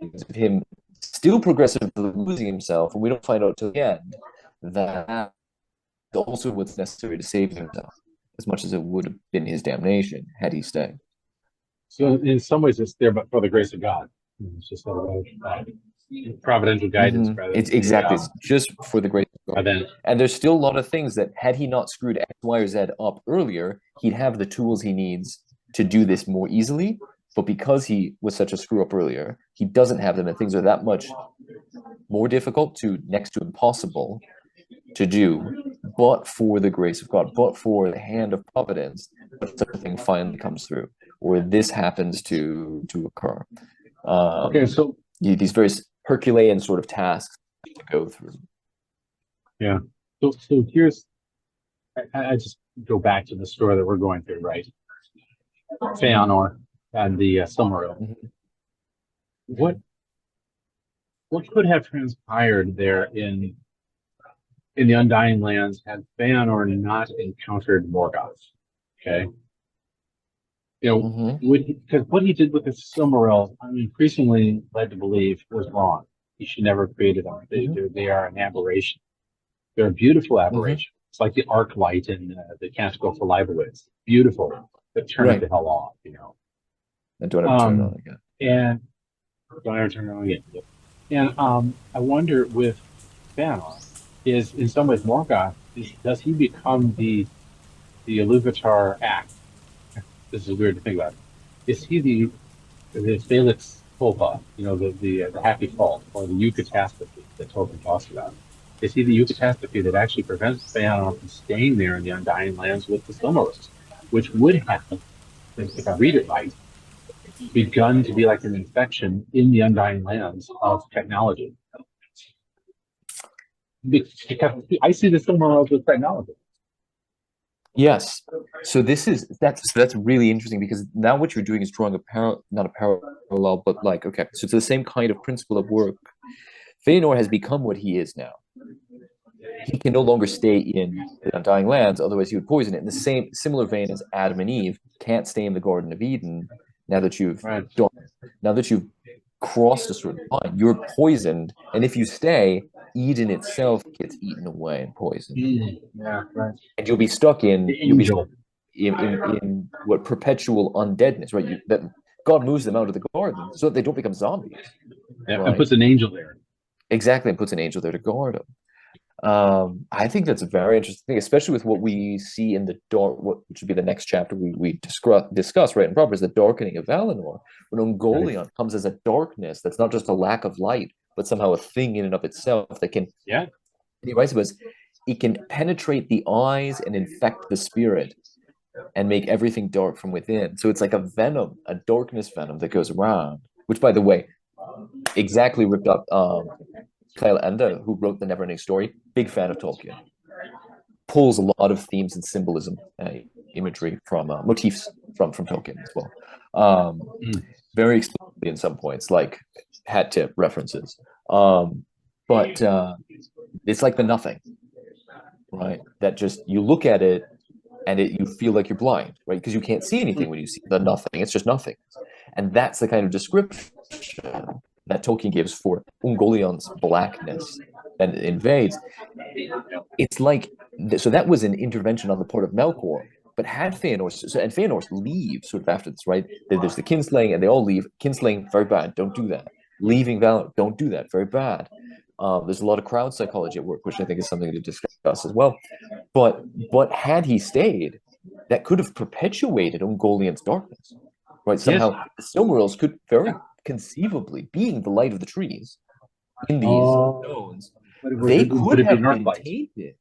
of him still progressively losing himself, and we don't find out till the end that also what's necessary to save himself, as much as it would have been his damnation had he stayed. So in some ways, it's there, but for the grace of God. It's just providential guidance. It's exactly it's just for the grace of God. And there's still a lot of things that had he not screwed X, Y, or Z up earlier, he'd have the tools he needs to do this more easily. But because he was such a screw up earlier, he doesn't have them, and things are that much more difficult to next to impossible to do. But for the grace of God, but for the hand of providence, something finally comes through, or this happens to occur. So these various Herculean sort of tasks to go through. Yeah. So here's, I just go back to the story that we're going through, right? Feanor and the Silmarils. Mm-hmm. What could have transpired there in the Undying Lands had Feanor not encountered Morgoth? Okay. Because what he did with the Silmarils, I'm increasingly led to believe was wrong. He should never have created them. They are an aberration. They're a beautiful aberration. It's like the arc light in the Canticle for Leibowitz. Beautiful, but turn it the hell off, And don't ever turn it on again. And don't ever turn it on again. And I wonder with Feanor, is in some ways Morgoth, does he become the Iluvatar act? This is weird to think about. Is he the Felix Culpa, the happy fault, or the eucatastrophe that Tolkien talks about? Is he the eucatastrophe that actually prevents Feanor from staying there in the Undying Lands with the Silmarils, which would have, if I read it right, begun to be like an infection in the Undying Lands of technology? Because I see the Silmarils with technology. Yes. So that's really interesting, because now what you're doing is drawing not a parallel, but so it's the same kind of principle of work. Feanor has become what he is now. He can no longer stay in the Undying Lands, otherwise he would poison it. In the similar vein as Adam and Eve can't stay in the Garden of Eden. Now that you've crossed a certain line, you're poisoned, and if you stay, Eden itself gets eaten away and poisoned. Yeah, right. And you'll be stuck in what perpetual undeadness, right? That God moves them out of the garden so that they don't become zombies. Yeah, right? And puts an angel there. Exactly, and puts an angel there to guard them. I think that's a very interesting thing, especially with what we see in the dark, which would be the next chapter we discuss, right, and proper, is the darkening of Valinor, when Ungoliant comes as a darkness that's not just a lack of light, but somehow a thing in and of itself that can, he writes about it can penetrate the eyes and infect the spirit, and make everything dark from within. So it's like a venom, a darkness venom that goes around, which, by the way, exactly ripped up Kyle Enda, who wrote the Neverending Story, big fan of Tolkien, pulls a lot of themes and symbolism, imagery from motifs from Tolkien as well. Very explicitly in some points, like hat tip references. But it's like the nothing, right? That just, you look at it and you feel like you're blind, right? Because you can't see anything when you see the nothing. It's just nothing. And that's the kind of description that Tolkien gives for Ungolion's blackness that invades. It's like, so that was an intervention on the part of Melkor. But had Feanor, and Feanor leaves sort of after this, right? There's the kinslaying, and they all leave. Kinslaying, very bad. Don't do that. Leaving Valar, don't do that. Very bad. There's a lot of crowd psychology at work, which I think is something to discuss as well. But had he stayed, that could have perpetuated Ungolion's darkness, right? Somehow, the Silmarils could very conceivably, being the light of the trees in these zones, they could have been tainted,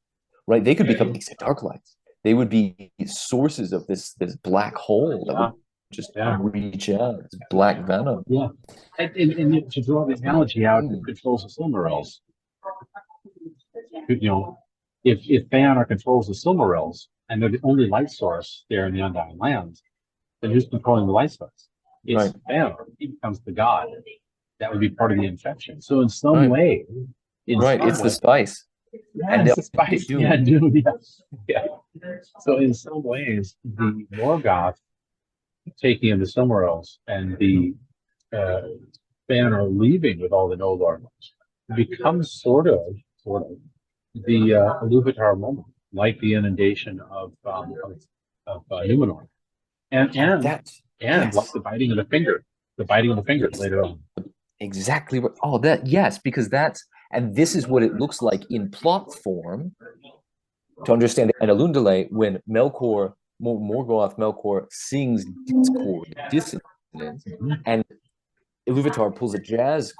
right? They could become dark lights. They would be sources of this black hole that would just reach out, this black venom. Yeah, and to draw the analogy out, who controls the Silmarils? You know, if Feanor controls the Silmarils and they're the only light source there in the Undying Lands, then who's controlling the light source? It's Feanor. He becomes the god. That would be part of the infection. So in some way, it's the spice. And it's the spice. Dude. Yeah. So in some ways, the Morgoth taking in the Silmarils and the Feanor leaving with all the Noldor becomes sort of the Iluvatar moment, like the inundation of Numenor, and like the biting of the finger, later on. Exactly what. Oh, because and this is what it looks like in plot form. To understand it, and Alundale, when Morgoth Melkor sings discord, dissonance, and Iluvatar pulls a jazz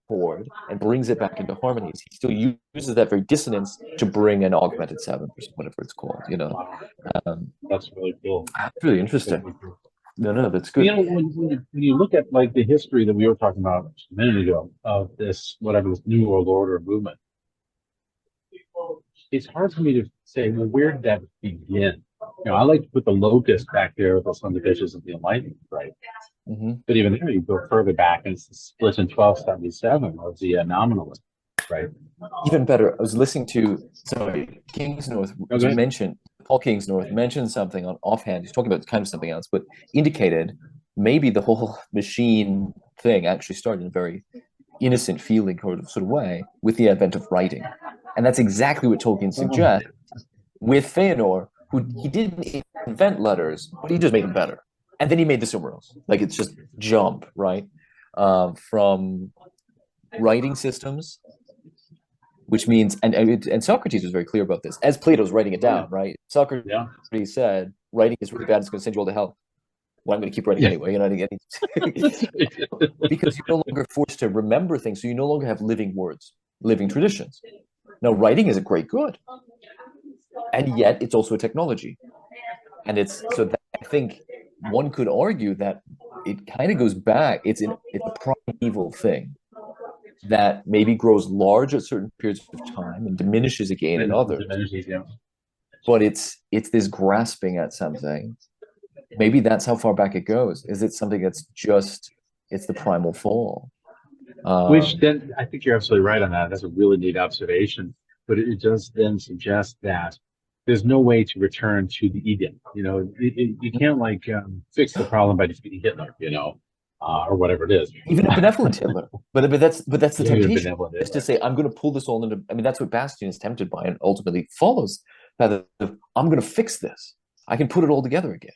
chord and brings it back into harmonies. He still uses that very dissonance to bring an augmented seventh, or whatever it's called. That's really cool. That's really interesting. No, that's good. When you look at like the history that we were talking about a minute ago of this New World Order movement, it's hard for me to say, well, where did that begin? I like to put the locust back there with some of the visions of the Enlightenment, right? But even there, you go further back, and it's the split in 1277 of the nominalism, right? Even better, I was listening to Kingsnorth mentioned. Paul Kingsnorth mentioned something on offhand. He's talking about kind of something else, but indicated maybe the whole machine thing actually started in a very innocent feeling sort of way with the advent of writing. And that's exactly what Tolkien suggests with Feanor, who he didn't invent letters, but he just made them better. And then he made the Silmarils. Like, it's just jump, right? From writing systems, which means, and Socrates was very clear about this, as Plato's writing it down, right? Socrates said, writing is really bad, it's going to send you all to hell. Well, I'm going to keep writing anyway, because you're no longer forced to remember things, so you no longer have living words, living traditions. Now, writing is a great good, and yet it's also a technology. And it's so that I think one could argue that it kind of goes back, it's a primeval thing that maybe grows large at certain periods of time and diminishes again in others. But it's this grasping at something. Maybe that's how far back it goes. Is it something that's just, it's the primal fall? Which then, I think you're absolutely right on that. That's a really neat observation. But it does then suggest that there's no way to return to the Eden. You can't fix the problem by defeating Hitler, or whatever it is. Even a benevolent Hitler. But that's the temptation. Is to say, I'm going to pull this all into. I mean, that's what Bastian is tempted by, and ultimately follows. That I'm going to fix this. I can put it all together again.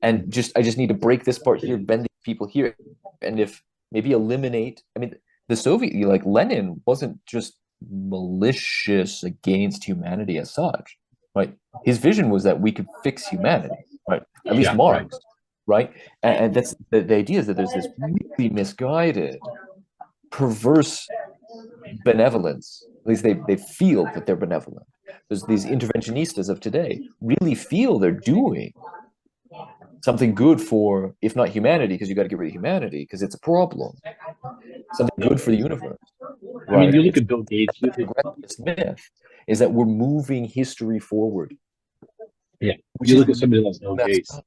And I just need to break this part here, bend these people here, and if maybe eliminate. I mean, the Soviet, Lenin wasn't just malicious against humanity as such, right? His vision was that we could fix humanity, right? At least Marx, right? And that's the idea is that there's this really misguided, perverse benevolence. At least they feel that they're benevolent, There's these interventionistas of today really feel they're doing something good for, if not humanity, because you got to get rid of humanity because it's a problem. Something good for the universe. I mean, you look at Bill Gates. This myth is that we're moving history forward. Yeah, you look at somebody like Bill Gates.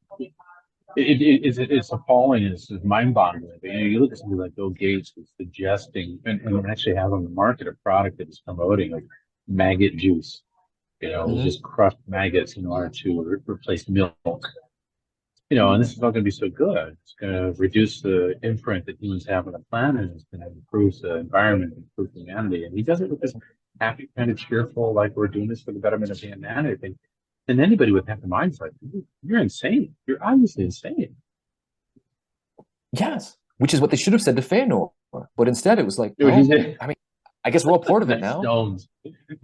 It's appalling. It's mind-boggling. You look at somebody like Bill Gates who's suggesting and actually have on the market a product that is promoting like maggot juice. Just crushed maggots in order to replace milk. And this is not going to be so good. It's going to reduce the imprint that humans have on the planet. It's going to improve the environment, improve humanity. And he does it with this happy, kind of cheerful, like we're doing this for the betterment of humanity thing. And anybody with half the mind's like, you're insane. You're obviously insane. Yes, which is what they should have said to Feanor. But instead it was like, I mean, I guess we're all part of it now. Stones.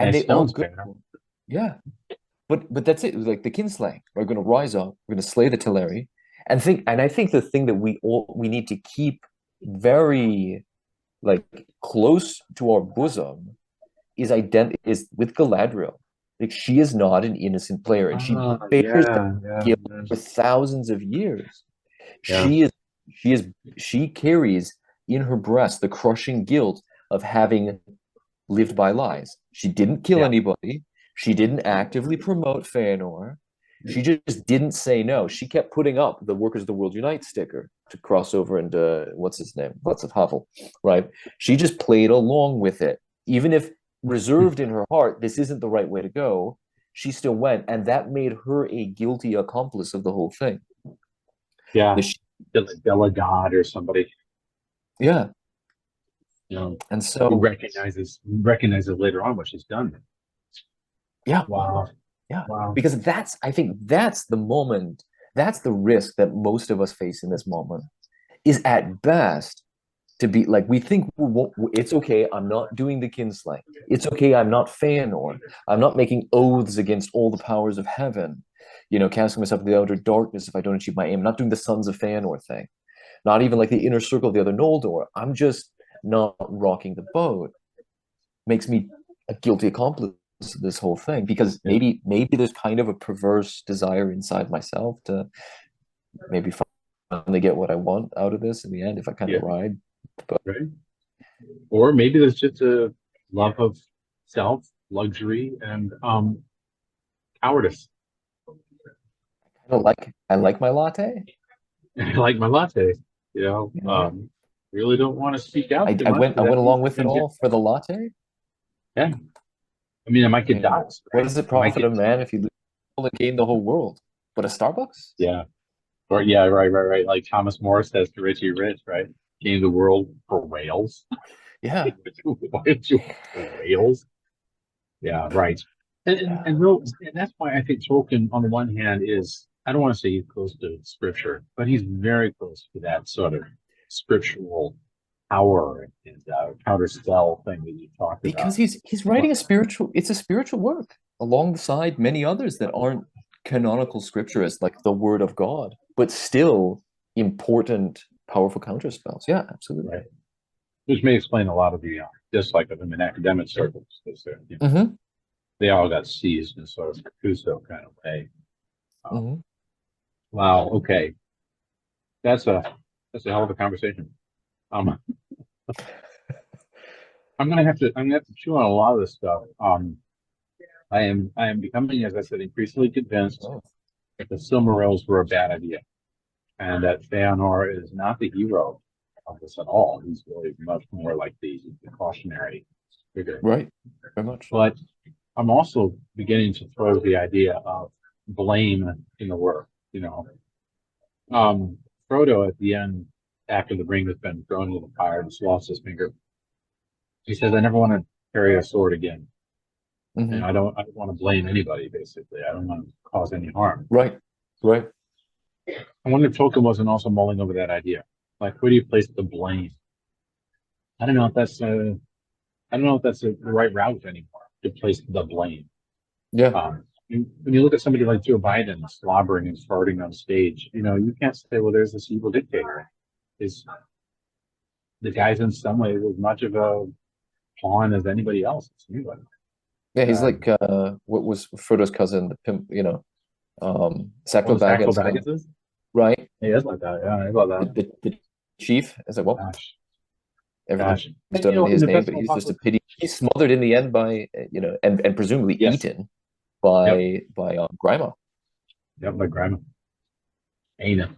And they all go. Yeah. But that's it. It was like the kinslaying. We're going to rise up. We're going to slay the Teleri, and I think the thing that we need to keep very like close to our bosom is with Galadriel. Like she is not an innocent player, and she bears guilt for thousands of years. Yeah. She carries in her breast the crushing guilt of having lived by lies. She didn't kill anybody. She didn't actively promote Feanor. She just didn't say no. She kept putting up the Workers of the World Unite sticker to cross over into, what's his name? What's it, Havel, right? She just played along with it. Even if reserved in her heart, this isn't the right way to go, she still went. And that made her a guilty accomplice of the whole thing. Yeah. Delegate or somebody. Yeah. And so who recognizes later on what she's done. Yeah. Wow. Yeah. Wow. Because I think that's the moment, that's the risk that most of us face in this moment, is at best to be like, we think it's okay, I'm not doing the kinslaying. It's okay, I'm not Feanor. I'm not making oaths against all the powers of heaven. Casting myself in the outer darkness if I don't achieve my aim. I'm not doing the Sons of Feanor thing. Not even like the inner circle of the other Noldor. I'm just not rocking the boat. Makes me a guilty accomplice of this whole thing, because maybe there's kind of a perverse desire inside myself to maybe finally get what I want out of this in the end if I kind of ride. But right. Or maybe there's just a love of self, luxury, and cowardice. I like my latte. I like my latte. Really don't want to speak out. I went along with it all for the latte. Yeah. I mean, I might get doxxed. What does it profit a man if you lose and gain the whole world? But a Starbucks? Yeah. Or right. Like Thomas More says to Richie Rich, right? Gain the world for whales. Yeah. Whales. Yeah, right. And that's why I think Tolkien, on the one hand, is, I don't want to say he's close to scripture, but he's very close to that sort of scriptural power and counter spell thing that you talked about. Because he's writing it's a spiritual work alongside many others that aren't canonical scripture as like the word of God, but still important, powerful counter spells. Yeah, absolutely. Right. Which may explain a lot of the dislike of them in academic circles, because they all got seized in sort of Cuso kind of way. Wow. Okay. That's a hell of a conversation. I'm gonna have to chew on a lot of this stuff. I am becoming, as I said, increasingly convinced that the Silmarils were a bad idea, and that Feanor is not the hero of this at all. He's really much more like the cautionary figure. Right. Very much. But I'm also beginning to throw the idea of blame in the work. Frodo at the end, after the ring has been thrown into the fire and he's lost his finger, he says, "I never want to carry a sword again." And I don't want to blame anybody, basically. I don't want to cause any harm. Right. I wonder if Tolkien wasn't also mulling over that idea. Like, where do you place the blame? I don't know if that's the right route anymore, to place the blame. Yeah. When you look at somebody like Joe Biden slobbering and farting on stage, you can't say, well, there's this evil dictator. The guy's in some ways as much of a pawn as anybody else. Yeah, he's Um, like what was Frodo's cousin, the pimp, what Sackville was Axel Baggins, Baggins is? right? He is like that. Yeah, I love The, that. the chief is like, well, Gosh, everything gosh. was And done in in his the name, best but of all he's just a possible. pity. He's smothered in the end by and presumably Yes. eaten Yep. by Grima. Yep. My grandma. Aina.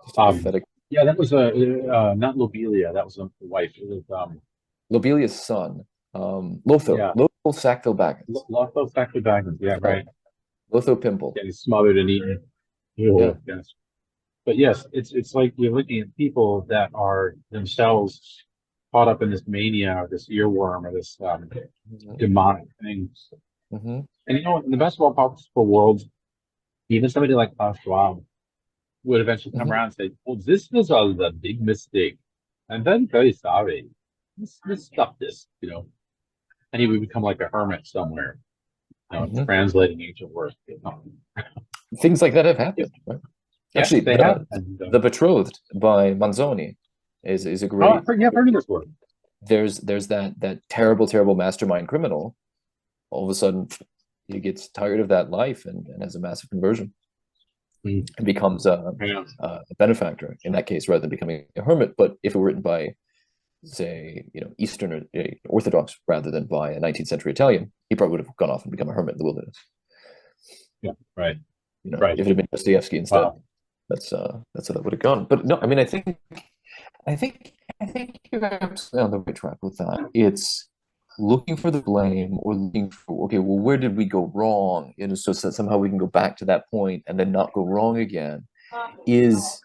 Just a Um. pathetic Yeah, that was not Lobelia. That was the wife. It was Lobelia's son, Lotho, yeah, Lotho Sackville Baggins, Lotho Factory Baggins. Yeah, yeah, right. Lotho Pimple, Getting smothered and eaten. yeah. Oh, yes. But yes, it's like you're looking at people that are themselves caught up in this mania or this earworm or this Hmm. demonic thing. Hmm. And in the best of all possible worlds, even somebody like Klaus Schwab would eventually come Hmm. around and say, "Well, this was a big mistake. I'm very sorry. Let's stop this," and he would become like a hermit somewhere, Hmm. translating ancient work. Things like that have happened, right? Yes, Actually, they have. And the Betrothed by Manzoni is a oh, great. I've heard of this word. There's that terrible mastermind criminal. All of a sudden, he gets tired of that life and has a massive conversion Mm, and becomes yeah. a benefactor in that case, rather than becoming a hermit. But if it were written by, say, Eastern or Orthodox rather than by a 19th century Italian, he probably would have gone off and become a hermit in the wilderness. Yeah, right, If right. it had been Dostoevsky instead, Wow. that's how that would have gone. But no, I mean, I think I think you're absolutely on the right track with that. It's looking for the blame or looking for, okay, well, where did we go wrong? So that somehow we can go back to that point and then not go wrong again. Is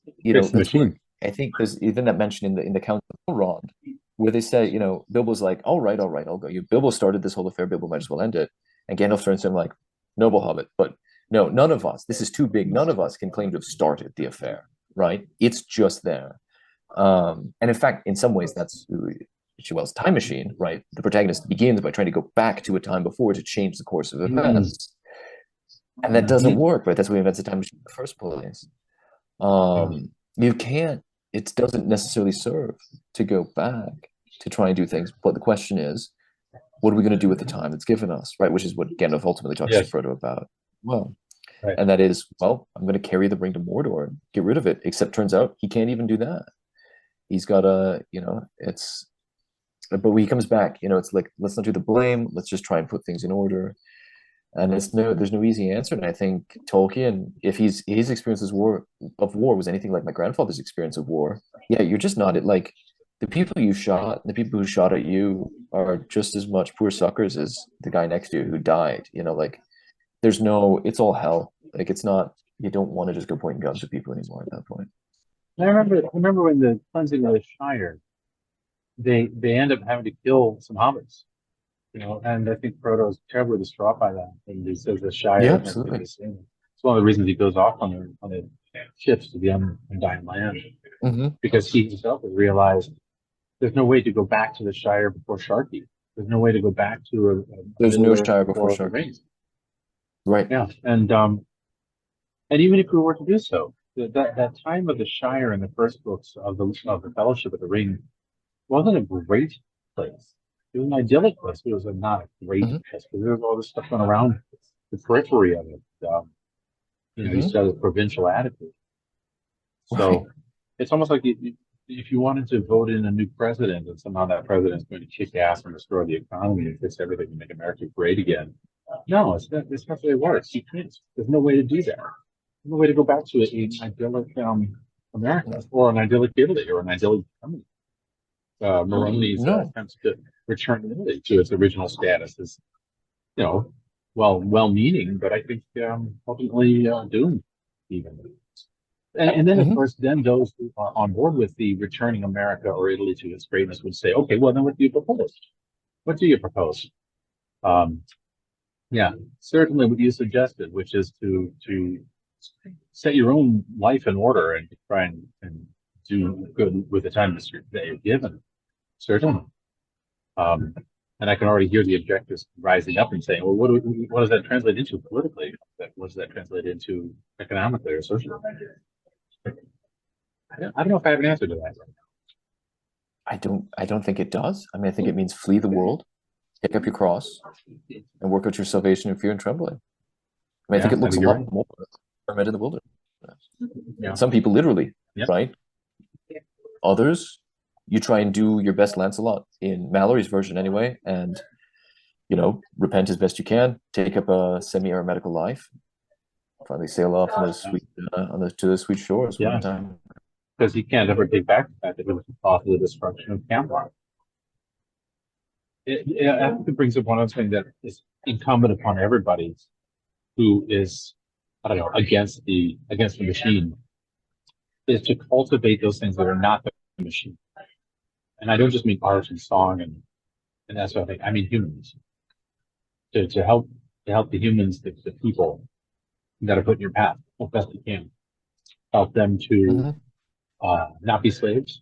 Fix the that's where machine. I think there's even that mention in the Council of Elrond, where they say, Bilbo's like, all right, I'll go. Bilbo started this whole affair. Bilbo might as well end it. And Gandalf turns to him like, noble hobbit, but no, none of us. This is too big. None of us can claim to have started the affair, right? It's just there. And in fact, in some ways, that's H.G. time machine, right? The protagonist begins by trying to go back to a time before to change the course of Mm-hmm. events, and that doesn't work, right? That's why he invents the time machine in the first place. Yeah. You can't. It doesn't necessarily serve to go back to try and do things. But the question is, what are we going to do with the time that's given us, right? Which is what Gandalf ultimately talks to Yes. Frodo about. Well, Right. and that is, well, I'm going to carry the ring to Mordor and get rid of it. Except turns out he can't even do that. He's got a, it's, but when he comes back, it's like, let's not do the blame. Let's just try and put things in order. And there's no easy answer. And I think Tolkien, if his experiences of war was anything like my grandfather's experience of war, yeah, you're just not it. Like the people you shot, the people who shot at you are just as much poor suckers as the guy next to you who died. Like it's all hell. Like it's not. You don't want to just go pointing guns at people anymore at that point. I remember when the cleansing of the Shire, they end up having to kill some hobbits, and I think Frodo's terribly distraught by that. And he says the Yeah, Shire is never going to absolutely. be the same. It's one of the reasons he goes off on the ships to the Undying Land, Hmm. because he himself has realized there's no way to go back to the Shire before Sharky. There's no way to go back to a There's no Middle Earth Shire before before the Sharky. Rings. Right. Yeah, and even if we were to do so, that time of the Shire in the first books of the Fellowship of the Ring wasn't a great place. It was an idyllic place. It was not a great Hmm. place because there was all this stuff going around the periphery of it. You Hmm. still have a provincial attitude. Right. So it's almost like if you wanted to vote in a new president and somehow that president's going to kick ass and destroy the economy and fix everything and make America great again. No, it's not the way it works. You can't. There's no way to do that. There's no way to go back to an idyllic America or an idyllic Italy or an idyllic Germany. Moroni's No. attempts to return Italy to its original status is, you know, well-meaning, but I think ultimately doomed even. And then, of Hmm. course, then those who are on board with the returning America or Italy to its greatness would say, okay, well, then what do you propose? What do you propose? Um, yeah, certainly what you suggested, which is to set your own life in order and try and do good with the time that you're given. Certainly. Um, and I can already hear the objectors rising up and saying, well, what does that translate into politically? What does that translate into economically or socially? I don't know if I have an answer to that. I don't think it does. I mean, I think it means flee the world. take up your cross and work out your salvation in fear and trembling. I mean, I think Yeah, it looks a you're lot right. more hermit in the wilderness. Yeah. Some people literally, Yep. right? Others, you try and do your best Lancelot in Mallory's version anyway, and you know, repent as best you can, take up a semi-eremitical life, finally sail off on the sweet to the sweet shores Yeah. one time. Because he can't ever take back the fact that it was the cause of the destruction of Camelot. I think it brings up one other thing that is incumbent upon everybody who is, I don't know, against the machine, is to cultivate those things that are not the machine. And I don't just mean art and song and that sort of thing. I mean humans. To help the humans, the people that are put in your path as best you can. Help them to not be slaves.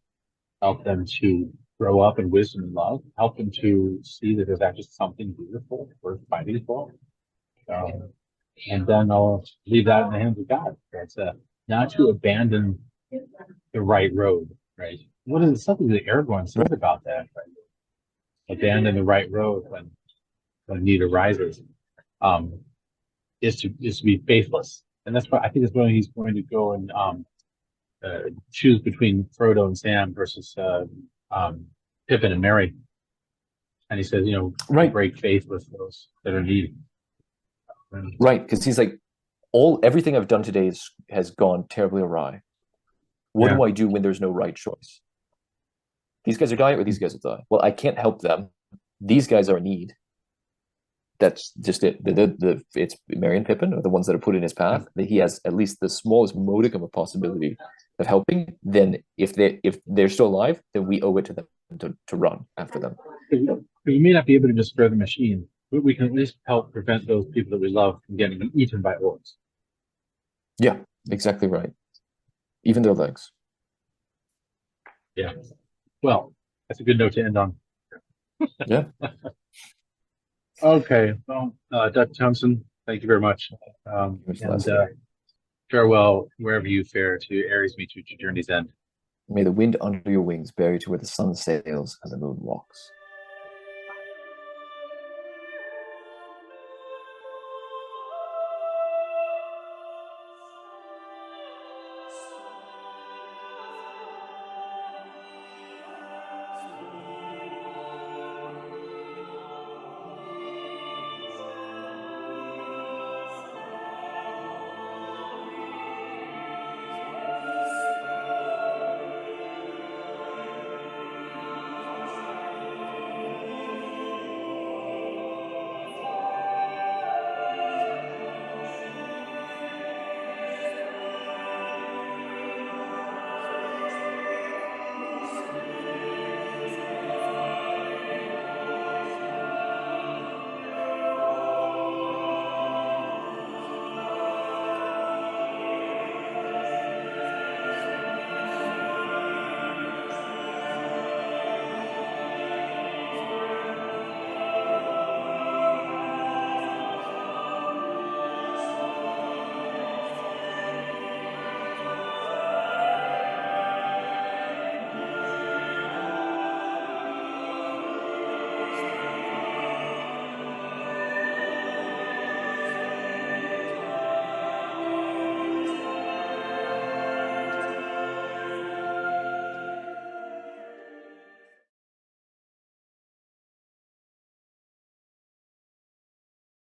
Help them to grow up in wisdom and love. Help them to see that there's actually something beautiful worth fighting for. And then I'll leave that in the hands of God. That's not to abandon the right road, right? What is something that Aragorn says about that? Right? Abandon the right road when need arises. Is to be faithless, and that's why I think that's when he's going to go and choose between Frodo and Sam versus Pippin and Merry, and he says, you know, break faith with those that are needy. Right, because he's like, everything I've done today has gone terribly awry. What do I do when there's no right choice? These guys are dying, or these guys will die. Well, I can't help them. These guys are in need. That's just it. It's Merry and Pippin are the ones that are put in his path. That he has at least the smallest modicum of possibility of helping. Then, if they're still alive, then we owe it to them to run after them. We may not be able to destroy the machine, but we can at least help prevent those people that we love from getting eaten by orcs. Yeah, exactly right. Even their legs. Yeah. Well, that's a good note to end on. Yeah. Okay. Well, Dr. Thompson, thank you very much. Farewell wherever you fare to Ares meet you to journey's end. May the wind under your wings bear you to where the sun sails and the moon walks.